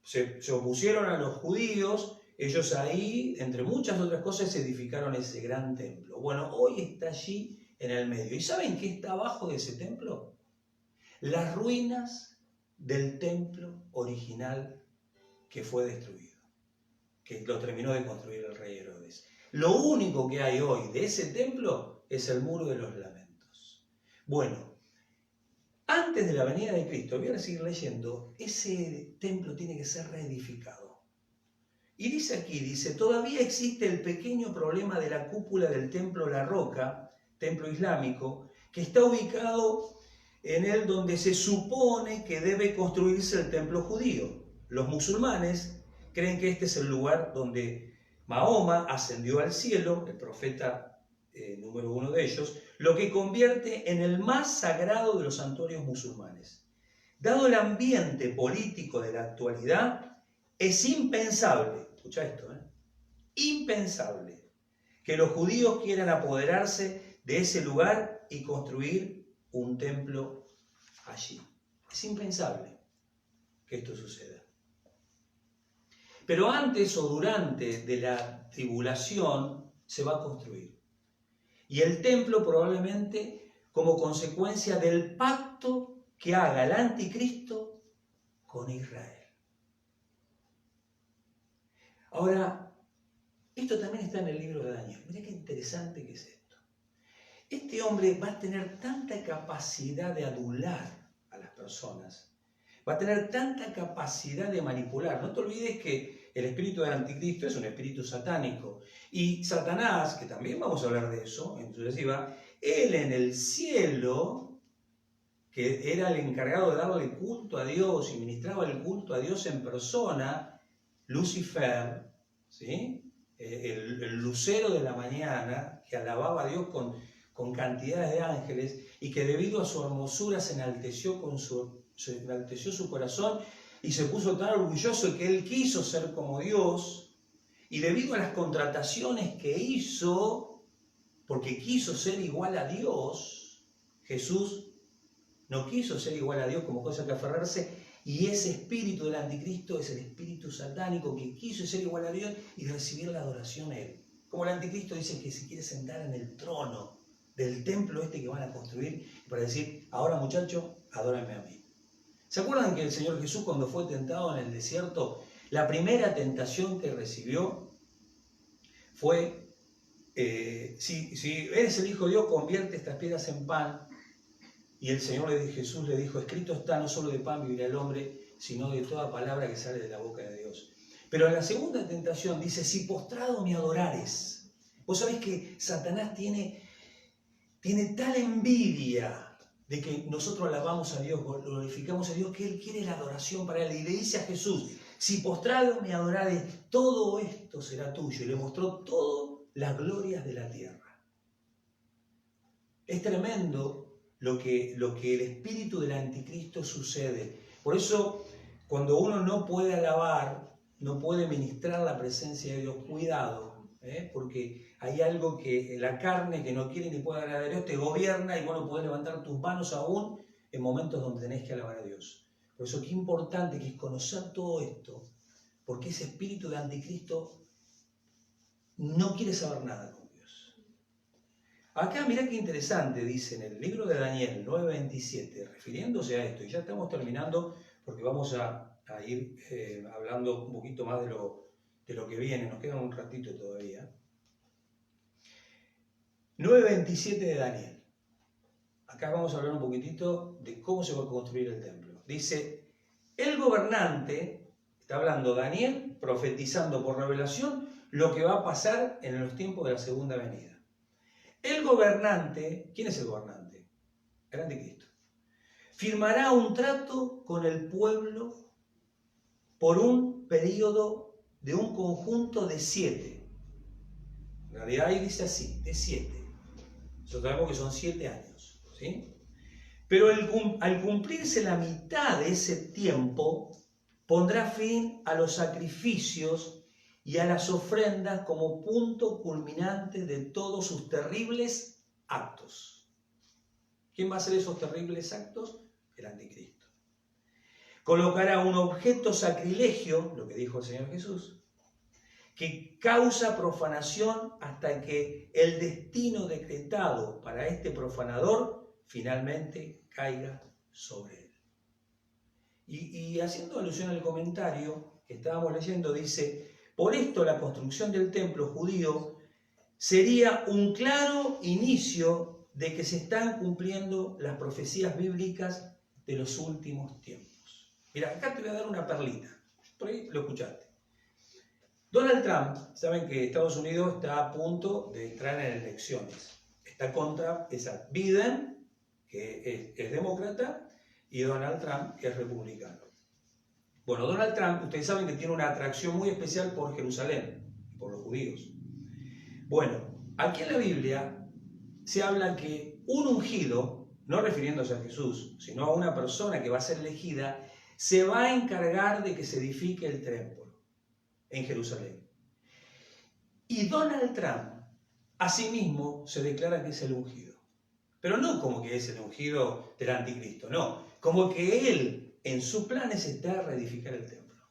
se opusieron a los judíos, ellos ahí, entre muchas otras cosas, edificaron ese gran templo. Bueno, hoy está allí en el medio. ¿Y saben qué está abajo de ese templo? Las ruinas del templo original que fue destruido, que lo terminó de construir el rey Herodes. Lo único que hay hoy de ese templo es el Muro de los Lamentos. Bueno, antes de la venida de Cristo, voy a seguir leyendo, ese templo tiene que ser reedificado. Y dice aquí, todavía existe el pequeño problema de la cúpula del Templo La Roca, templo islámico, que está ubicado en el donde se supone que debe construirse el templo judío. Los musulmanes creen que este es el lugar donde Mahoma ascendió al cielo, el profeta número uno de ellos, lo que convierte en el más sagrado de los santuarios musulmanes. Dado el ambiente político de la actualidad, es impensable, escucha esto, impensable que los judíos quieran apoderarse de ese lugar y construir un templo allí. Es impensable que esto suceda. Pero antes o durante de la tribulación se va a construir. Y el templo probablemente como consecuencia del pacto que haga el anticristo con Israel. Ahora, esto también está en el libro de Daniel. Mirá qué interesante que es esto. Este hombre va a tener tanta capacidad de adular a las personas, va a tener tanta capacidad de manipular. No te olvides que el espíritu del anticristo es un espíritu satánico. Y Satanás, que también vamos a hablar de eso en sucesiva, él en el cielo, que era el encargado de darle culto a Dios y ministraba el culto a Dios en persona, Lucifer, ¿sí? El lucero de la mañana, que alababa a Dios con cantidades de ángeles y que debido a su hermosura se enalteció su corazón y se puso tan orgulloso que él quiso ser como Dios, y debido a las contrataciones que hizo, porque quiso ser igual a Dios, Jesús no quiso ser igual a Dios como cosa que aferrarse, Y ese espíritu del anticristo es el espíritu satánico que quiso ser igual a Dios y recibir la adoración a Él. Como el anticristo dice que se quiere sentar en el trono del templo este que van a construir para decir, ahora muchachos, adórenme a mí. ¿Se acuerdan que el Señor Jesús cuando fue tentado en el desierto, la primera tentación que recibió fue, si eres el Hijo de Dios, convierte estas piedras en pan? Y el Señor Jesús le dijo, escrito está, no solo de pan vivirá el hombre, sino de toda palabra que sale de la boca de Dios. Pero en la segunda tentación dice, si postrado me adorares. Vos sabés que Satanás tiene tal envidia de que nosotros alabamos a Dios, glorificamos a Dios, que Él quiere la adoración para Él. Y le dice a Jesús, si postrado me adorares, todo esto será tuyo. Y le mostró todas las glorias de la tierra. Es tremendo lo que el espíritu del anticristo sucede. Por eso, cuando uno no puede alabar, no puede ministrar la presencia de Dios, cuidado, porque hay algo que la carne que no quiere ni puede agradar a Dios te gobierna y vos no podés levantar tus manos aún en momentos donde tenés que alabar a Dios. Por eso qué importante que es conocer todo esto, porque ese espíritu del anticristo no quiere saber nada con Dios. Acá mirá qué interesante, dice en el libro de Daniel 9:27, refiriéndose a esto, y ya estamos terminando porque vamos a ir hablando un poquito más de lo que viene, nos queda un ratito todavía. 9:27 de Daniel. Acá vamos a hablar un poquitito de cómo se va a construir el templo. Dice, el gobernante, está hablando Daniel, profetizando por revelación lo que va a pasar en los tiempos de la segunda venida. El gobernante, ¿quién es el gobernante? El anticristo. Firmará un trato con el pueblo por un periodo de un conjunto de 7. En realidad ahí dice así, de 7. Nosotros sabemos que son 7 años, ¿sí? Pero al cumplirse la mitad de ese tiempo, pondrá fin a los sacrificios y a las ofrendas como punto culminante de todos sus terribles actos. ¿Quién va a hacer esos terribles actos? El anticristo. Colocará un objeto sacrilegio, lo que dijo el Señor Jesús, que causa profanación hasta que el destino decretado para este profanador finalmente caiga sobre él. Y haciendo alusión al comentario que estábamos leyendo, dice, por esto la construcción del templo judío sería un claro inicio de que se están cumpliendo las profecías bíblicas de los últimos tiempos. Mira, acá te voy a dar una perlita, por ahí lo escuchaste. Donald Trump, saben que Estados Unidos está a punto de entrar en elecciones. Está contra Biden, que es demócrata, y Donald Trump, que es republicano. Bueno, Donald Trump, ustedes saben que tiene una atracción muy especial por Jerusalén, por los judíos. Bueno, aquí en la Biblia se habla que un ungido, no refiriéndose a Jesús, sino a una persona que va a ser elegida, se va a encargar de que se edifique el templo en Jerusalén. Y Donald Trump, asimismo, se declara que es el ungido. Pero no como que es el ungido del anticristo, no, como que él en sus planes está a reedificar el templo.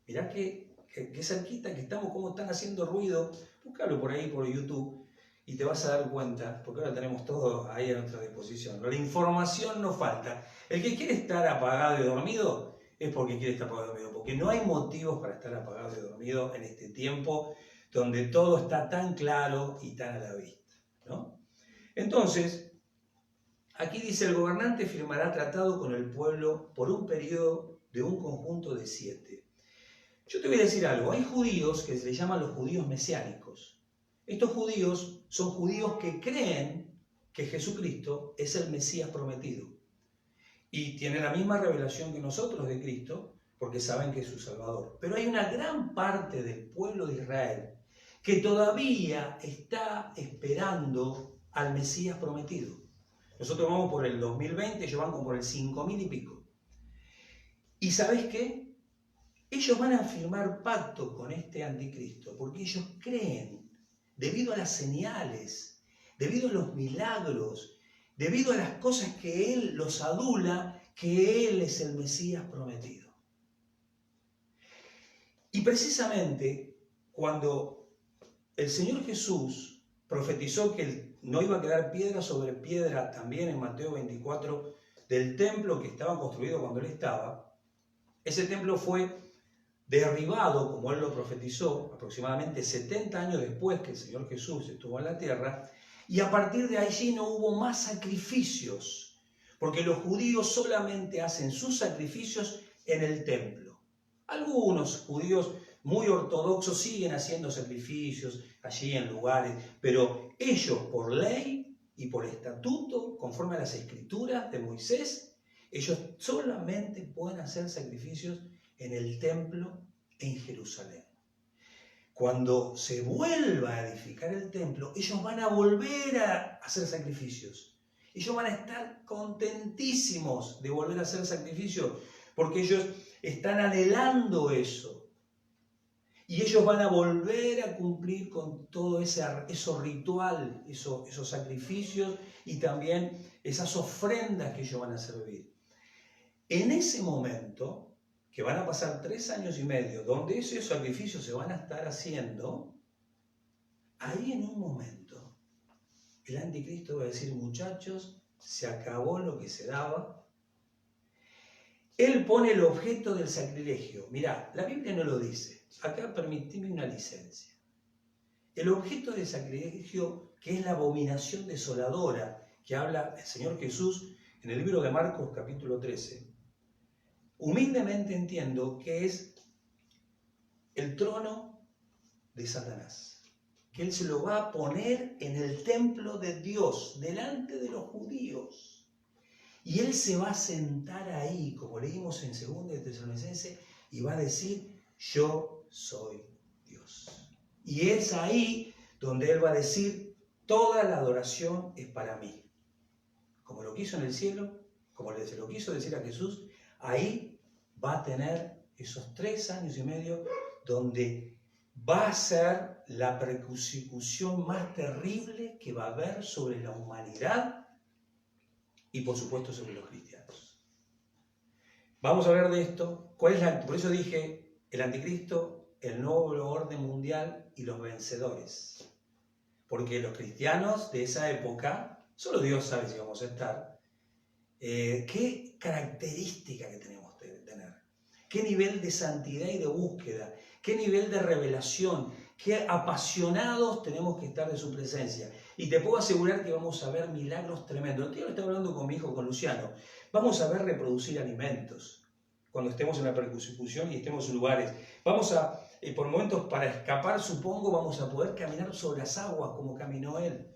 Mirá que cerquita que estamos, cómo están haciendo ruido. Búscalo por ahí, por YouTube, y te vas a dar cuenta, porque ahora tenemos todo ahí a nuestra disposición. La información no falta. El que quiere estar apagado y dormido es porque quiere estar apagado y dormido, porque no hay motivos para estar apagado y dormido en este tiempo donde todo está tan claro y tan a la vista, ¿no? Entonces, aquí dice, el gobernante firmará tratado con el pueblo por un periodo de un conjunto de 7. Yo te voy a decir algo, hay judíos que se les llaman los judíos mesiánicos. Estos judíos son judíos que creen que Jesucristo es el Mesías prometido. Y tienen la misma revelación que nosotros de Cristo, porque saben que es su Salvador. Pero hay una gran parte del pueblo de Israel que todavía está esperando al Mesías prometido. Nosotros vamos por el 2020, ellos van como por el 5000 y pico. ¿Y sabés qué? Ellos van a firmar pacto con este anticristo porque ellos creen, debido a las señales, debido a los milagros, debido a las cosas que él los adula, que Él es el Mesías prometido. Y precisamente cuando el Señor Jesús profetizó que no iba a quedar piedra sobre piedra, también en Mateo 24, del templo que estaba construido cuando Él estaba, ese templo fue derribado, como Él lo profetizó, aproximadamente 70 años después que el Señor Jesús estuvo en la tierra, y a partir de allí no hubo más sacrificios, porque los judíos solamente hacen sus sacrificios en el templo. Algunos judíos muy ortodoxos siguen haciendo sacrificios allí en lugares, pero ellos por ley y por estatuto, conforme a las escrituras de Moisés, ellos solamente pueden hacer sacrificios en el templo en Jerusalén. Cuando se vuelva a edificar el templo, ellos van a volver a hacer sacrificios. Ellos van a estar contentísimos de volver a hacer sacrificios, porque ellos están anhelando eso. Y ellos van a volver a cumplir con todo eso ritual, esos sacrificios y también esas ofrendas que ellos van a servir. En ese momento, que van a pasar 3 años y medio, donde esos sacrificios se van a estar haciendo, ahí en un momento el anticristo va a decir: muchachos, se acabó lo que se daba. Él pone el objeto del sacrilegio. Mirá, la Biblia no lo dice. Acá permitime una licencia. El objeto del sacrilegio, que es la abominación desoladora, que habla el Señor Jesús en el libro de Marcos capítulo 13, humildemente entiendo que es el trono de Satanás, que Él se lo va a poner en el templo de Dios, delante de los judíos. Y Él se va a sentar ahí, como leímos en 2 de Tesalonicenses, y va a decir: yo soy Dios. Y es ahí donde Él va a decir: toda la adoración es para mí. Como lo quiso en el cielo, como se lo quiso decir a Jesús, ahí va a tener esos 3 años y medio donde va a ser la persecución más terrible que va a haber sobre la humanidad y por supuesto sobre los cristianos. Vamos a hablar de esto. Por eso dije el anticristo, el nuevo orden mundial y los vencedores. Porque los cristianos de esa época, solo Dios sabe si vamos a estar, qué característica que tenemos que tener, qué nivel de santidad y de búsqueda, qué nivel de revelación, qué apasionados tenemos que estar de su presencia. Y te puedo asegurar que vamos a ver milagros tremendos. Yo lo estaba hablando con mi hijo, con Luciano. Vamos a ver reproducir alimentos cuando estemos en la persecución y estemos en lugares. Vamos a, por momentos, para escapar, supongo, vamos a poder caminar sobre las aguas como caminó él.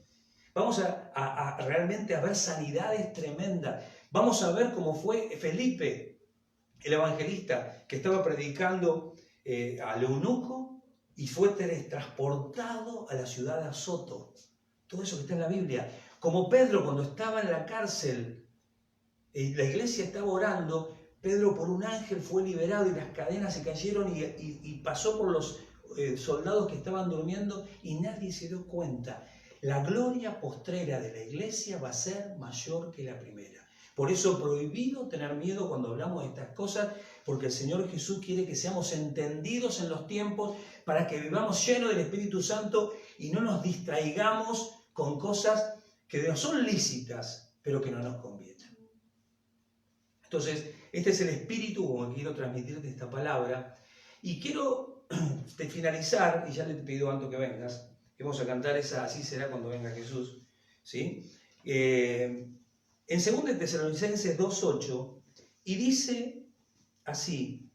Vamos a realmente a ver sanidades tremendas. Vamos a ver cómo fue Felipe, el evangelista, que estaba predicando al eunuco y fue transportado a la ciudad de Azoto. Todo eso que está en la Biblia. Como Pedro, cuando estaba en la cárcel, la iglesia estaba orando, Pedro por un ángel fue liberado y las cadenas se cayeron y pasó por los soldados que estaban durmiendo y nadie se dio cuenta. La gloria postrera de la iglesia va a ser mayor que la primera. Por eso prohibido tener miedo cuando hablamos de estas cosas, porque el Señor Jesús quiere que seamos entendidos en los tiempos para que vivamos llenos del Espíritu Santo y no nos distraigamos con cosas que no son lícitas, pero que no nos convienen. Entonces, este es el espíritu como quiero transmitirte esta palabra. Y quiero finalizar, y ya le pido antes que vengas, que vamos a cantar esa Así será cuando venga Jesús, ¿sí? En 2 de Tesalonicenses 2:8, y dice así: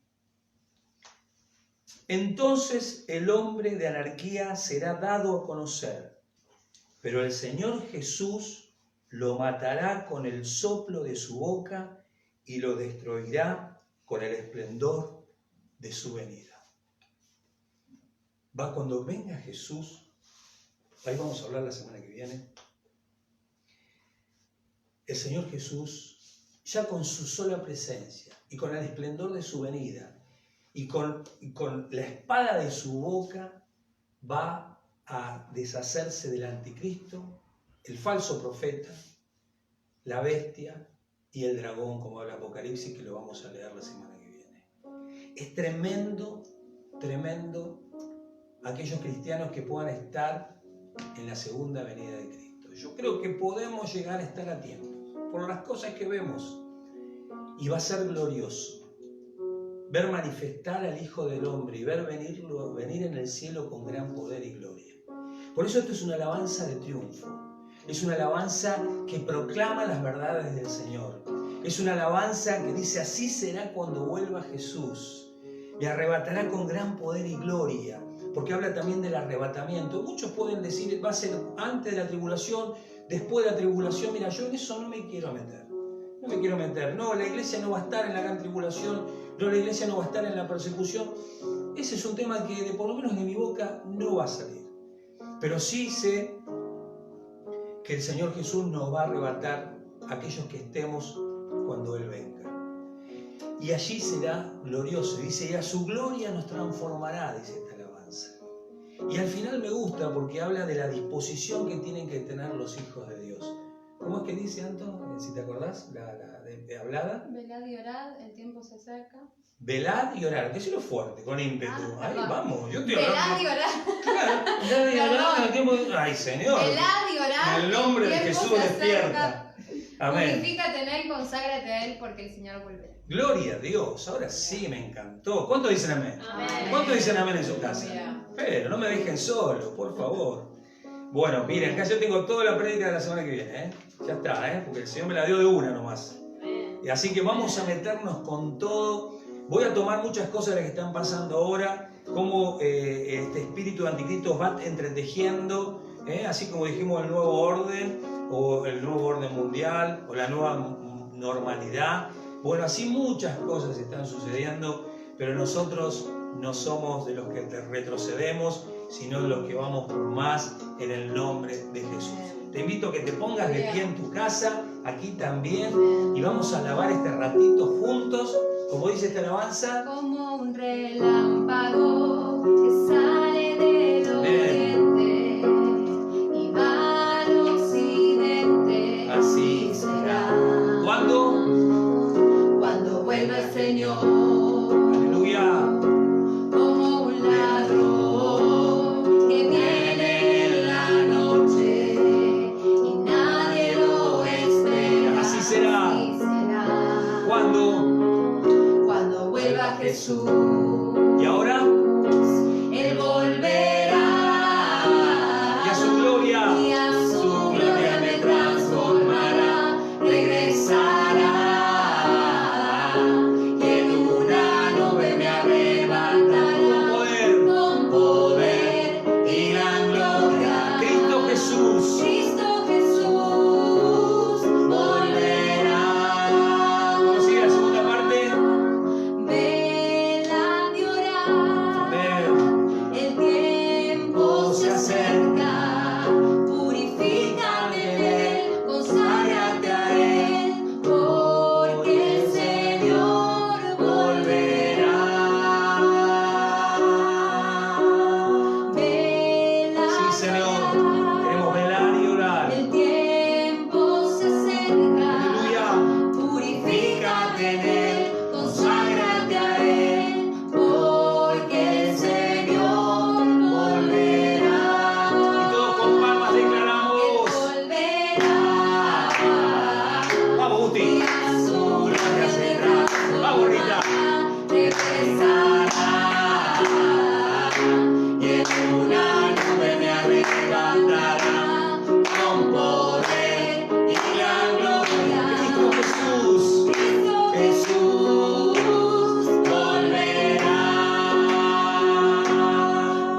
entonces el hombre de anarquía será dado a conocer, pero el Señor Jesús lo matará con el soplo de su boca y lo destruirá con el esplendor de su venida. Va cuando venga Jesús, ahí vamos a hablar la semana que viene. El Señor Jesús, ya con su sola presencia y con el esplendor de su venida y con la espada de su boca, va a deshacerse del anticristo, el falso profeta, la bestia y el dragón, como habla Apocalipsis, que lo vamos a leer la semana que viene. Es tremendo, tremendo aquellos cristianos que puedan estar en la segunda venida de Cristo. Yo creo que podemos llegar a estar a tiempo, por las cosas que vemos, y va a ser glorioso ver manifestar al Hijo del Hombre y ver venir en el cielo con gran poder y gloria. Por eso esto es una alabanza de triunfo, es una alabanza que proclama las verdades del Señor, es una alabanza que dice: así será cuando vuelva Jesús, me arrebatará con gran poder y gloria, porque habla también del arrebatamiento. Muchos pueden decir, va a ser antes de la tribulación, después de la tribulación. Mira, yo en eso no me quiero meter. No me quiero meter. No, la iglesia no va a estar en la gran tribulación. No, la iglesia no va a estar en la persecución. Ese es un tema que, por lo menos de mi boca, no va a salir. Pero sí sé que el Señor Jesús nos va a arrebatar a aquellos que estemos cuando Él venga. Y allí será glorioso. Dice, y a su gloria nos transformará, dice esta alabanza. Y al final me gusta porque habla de la disposición que tienen que tener los hijos de Dios. ¿Cómo es que dice, Anto? Si te acordás, de hablada. Velad y orad, el tiempo se acerca. Velad y orad, decilo fuerte, con ímpetu. Ahí vamos, yo estoy Velad hablando. y orad. Claro, velad y orad, el tiempo. Ay, Señor. Velad y orad. En el nombre de tiempo Jesús se despierta. acerca. Amén. Purifícate en Él, conságrate a Él, porque el Señor volverá. Gloria a Dios, ahora sí me encantó. ¿Cuántos dicen amén? Amén. ¿Cuántos dicen amén en su casa? Pero no me dejen solo, por favor. Bueno, miren, acá yo tengo toda la prédica de la semana que viene, Ya está, porque el Señor me la dio de una nomás. Así que vamos a meternos con todo. Voy a tomar muchas cosas de las que están pasando ahora, cómo este espíritu de anticristo va entretejiendo, así como dijimos el nuevo orden, o el nuevo orden mundial, o la nueva normalidad. Bueno, así muchas cosas están sucediendo, pero nosotros no somos de los que retrocedemos, sino de los que vamos por más en el nombre de Jesús. Te invito a que te pongas de pie en tu casa, aquí también, y vamos a alabar este ratito juntos, como dice esta alabanza. Como un relámpago que sale del oriente y va al occidente. Así será. ¿Cuándo? Cuando vuelva el Señor. Aleluya. Como un ladrón que viene en la noche y nadie lo espera. Así será. Así será. ¿Cuándo? Vuelva Jesús. ¿Y ahora? Él volverá. Y a su gloria. Y a su gloria me transformará. Regresará. Y en una nube me arrebatará. Con poder y gran gloria. Cristo Jesús. Cristo Jesús volverá. ¿Cómo sigue la segunda parte? Velad y orad. Amén. El tiempo se acerca. Purifícate en Él, conságrate a Él, porque el Señor volverá. Velad Sí, Señor. y orad. Queremos velar y orar. El tiempo se acerca. Aleluya. Purifícate en Él, conságrate a Él, porque el Señor volverá. Y todos con palmas Él declaramos. volverá. Vamos, Y Gusti. a su gloria se Vamos, Rita. regresará. Y en una nube me arrebatará con poder y gran gloria. Cristo Jesús. Cristo Jesús volverá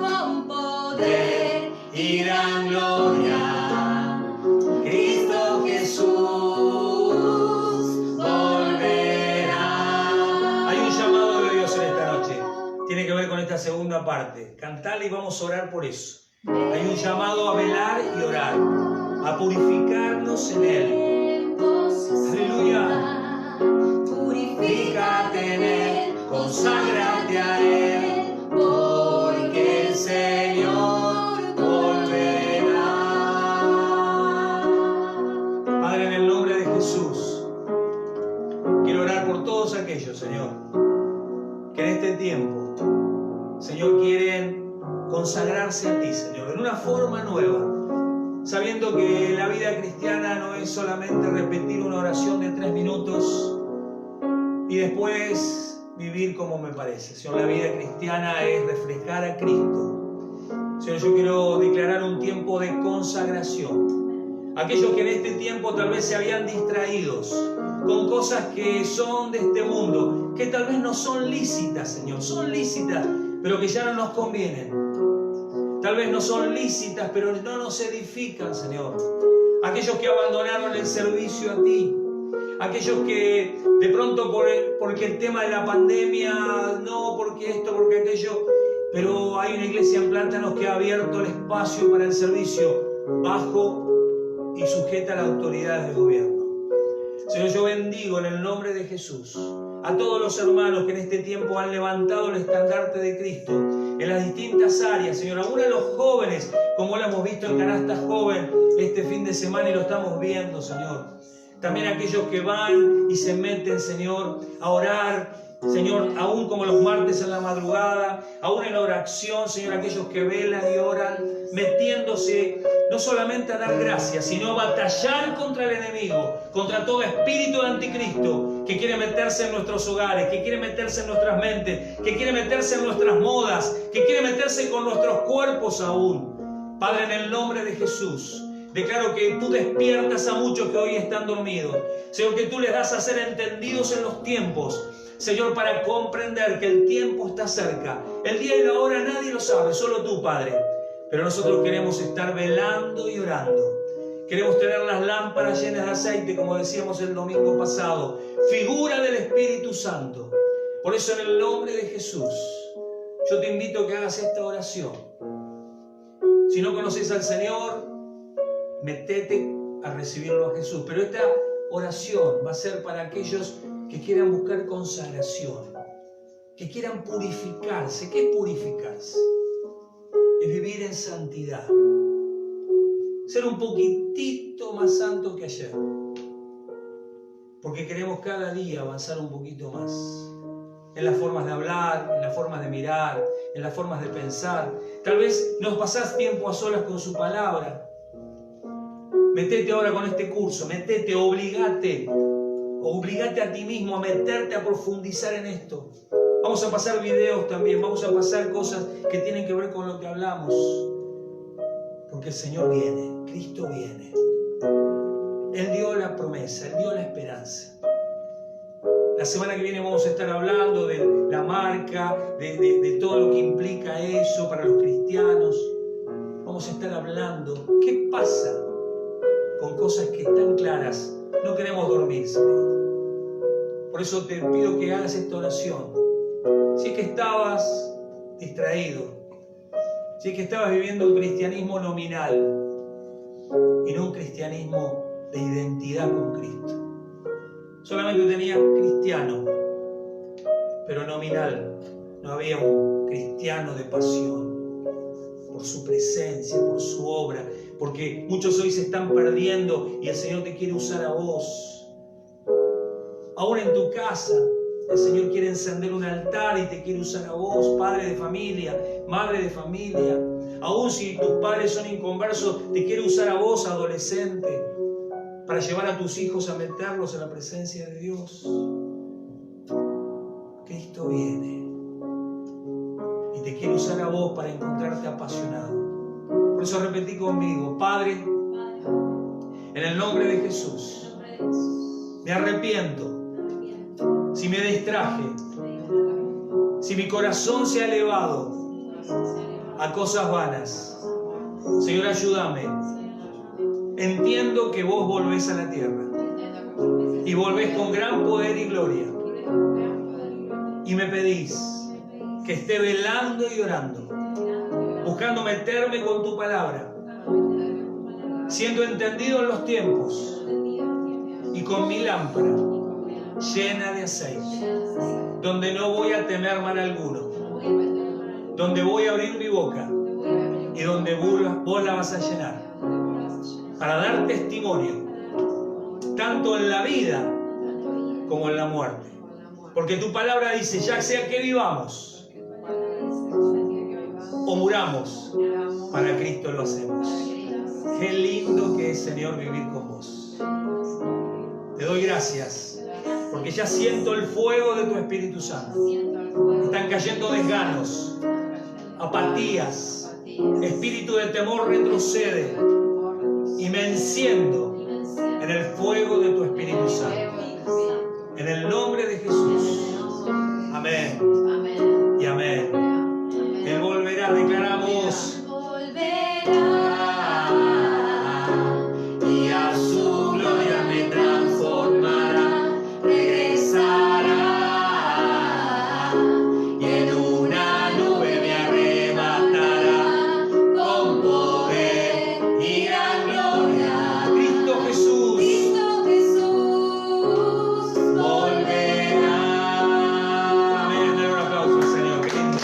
con poder y gran gloria. Cristo Jesús volverá. Hay un llamado de Dios en esta noche. Tiene que ver con esta segunda parte. Cantale y vamos a orar por eso. Hay un llamado a velar y orar, a purificarnos en Él. Aleluya. Purifícate en Él, conságrate a Él, porque el Señor volverá. Padre, en el nombre de Jesús, consagrarse a ti, Señor, en una forma nueva, sabiendo que la vida cristiana no es solamente repetir una oración de 3 minutos y después vivir como me parece. Señor, la vida cristiana es reflejar a Cristo. Señor, yo quiero declarar un tiempo de consagración. Aquellos que en este tiempo tal vez se habían distraídos con cosas que son de este mundo, que tal vez no son lícitas, Señor, son lícitas, pero que ya no nos convienen. Tal vez no son lícitas, pero no nos edifican, Señor. Aquellos que abandonaron el servicio a ti. Aquellos que de pronto porque el tema de la pandemia, no, porque esto, porque aquello, pero hay una iglesia en Plátanos que ha abierto el espacio para el servicio bajo y sujeta a las autoridades de gobierno. Señor, yo bendigo en el nombre de Jesús a todos los hermanos que en este tiempo han levantado el estandarte de Cristo en las distintas áreas, Señor, aún a los jóvenes, como lo hemos visto en Canasta Joven este fin de semana y lo estamos viendo, Señor. También aquellos que van y se meten, Señor, a orar, Señor, aún como los martes en la madrugada, aún en la oración, Señor, aquellos que velan y oran, metiéndose no solamente a dar gracias, sino a batallar contra el enemigo, contra todo espíritu de anticristo que quiere meterse en nuestros hogares, que quiere meterse en nuestras mentes, que quiere meterse en nuestras modas, que quiere meterse con nuestros cuerpos aún. Padre, en el nombre de Jesús, declaro que tú despiertas a muchos que hoy están dormidos. Señor, que tú les das a ser entendidos en los tiempos. Señor, para comprender que el tiempo está cerca. El día y la hora nadie lo sabe, solo tú, Padre. Pero nosotros queremos estar velando y orando. Queremos tener las lámparas llenas de aceite, como decíamos el domingo pasado. Figura del Espíritu Santo. Por eso, en el nombre de Jesús, yo te invito a que hagas esta oración. Si no conoces al Señor, metete a recibirlo a Jesús. Pero esta oración va a ser para aquellos que quieran buscar consagración, que quieran purificarse. ¿Qué es purificarse? Es vivir en santidad, ser un poquitito más santo que ayer, porque queremos cada día avanzar un poquito más en las formas de hablar, en las formas de mirar, en las formas de pensar. Tal vez nos pasás tiempo a solas con su palabra. Metete ahora con este curso, metete, obligate a ti mismo a meterte, a profundizar en esto. Vamos a pasar videos también, vamos a pasar cosas que tienen que ver con lo que hablamos. Porque el Señor viene, Cristo viene. Él dio la promesa, Él dio la esperanza. La semana que viene vamos a estar hablando de la marca, de todo lo que implica eso para los cristianos. Vamos a estar hablando, ¿qué pasa con cosas que están claras? No queremos dormir, Señor. Por eso te pido que hagas esta oración. Si es que estabas distraído, si es que estabas viviendo un cristianismo nominal y no un cristianismo de identidad con Cristo. Solamente tenías cristiano, pero nominal. No había un cristiano de pasión por su presencia, por su obra, porque muchos hoy se están perdiendo y el Señor te quiere usar a vos. Aún en tu casa, el Señor quiere encender un altar y te quiere usar a vos, padre de familia, madre de familia. Aún si tus padres son inconversos, te quiere usar a vos, adolescente, para llevar a tus hijos a meterlos en la presencia de Dios. Cristo viene y te quiere usar a vos para encontrarte apasionado. Por eso repetí conmigo: Padre, en el nombre de Jesús, me arrepiento si me distraje, si mi corazón se ha elevado a cosas vanas. Señor, ayúdame. Entiendo que vos volvés a la tierra y volvés con gran poder y gloria. Y me pedís que esté velando y orando, buscando meterme con tu palabra, siendo entendido en los tiempos y con mi lámpara llena de aceite, donde no voy a temer mal alguno, donde voy a abrir mi boca y donde vos la vas a llenar, para dar testimonio, tanto en la vida como en la muerte. Porque tu palabra dice: ya sea que vivamos o muramos, para Cristo lo hacemos. Qué lindo que es, Señor, vivir con vos. Te doy gracias, porque ya siento el fuego de tu Espíritu Santo. Están cayendo desganos, apatías, espíritu de temor retrocede y me enciendo en el fuego de tu Espíritu Santo. En el nombre de Jesús. Amén. Y amén. Él volverá, declaramos. Y a su gloria me transformará, regresará, y en una nube me arrebatará, con poder y gran gloria. Cristo Jesús volverá. Amén. Dale un aplauso al Señor. Qué lindo.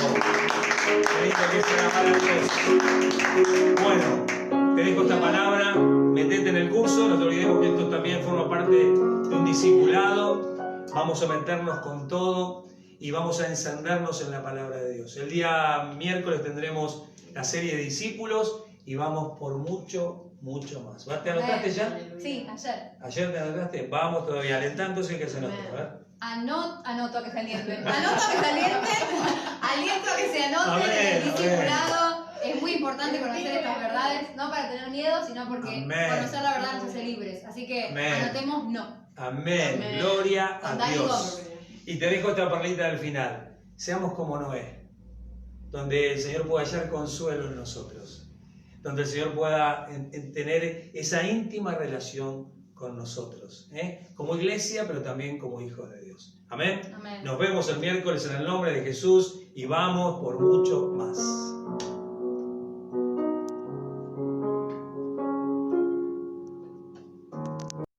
Qué lindo que sea maravilloso. Bueno, te dejo esta palabra, metete en el curso, no te olvidemos que esto también forma parte de un discipulado. Vamos a meternos con todo y vamos a encendernos en la palabra de Dios. El día miércoles tendremos la serie de discípulos y vamos por mucho más. ¿Te anotaste ya? Sí, ayer. ¿Ayer te anotaste? Vamos todavía, alentándose que se anote, a ver. Anoto que se alienten. Anoto que se alienten. Aliento que se anoten en el Amén, discipulado. Es muy importante conocer estas verdades, no para tener miedo, sino porque Amén. conocer la verdad nos hace libres. Así que Amén. anotemos no. Amén. Amén. Gloria a Andá y Dios. come. Y te dejo esta perlita al final. Seamos como Noé, donde el Señor pueda hallar consuelo en nosotros, donde el Señor pueda tener esa íntima relación con nosotros, como iglesia, pero también como hijos de Dios. Amén. Amén. Nos vemos el miércoles en el nombre de Jesús y vamos por mucho más.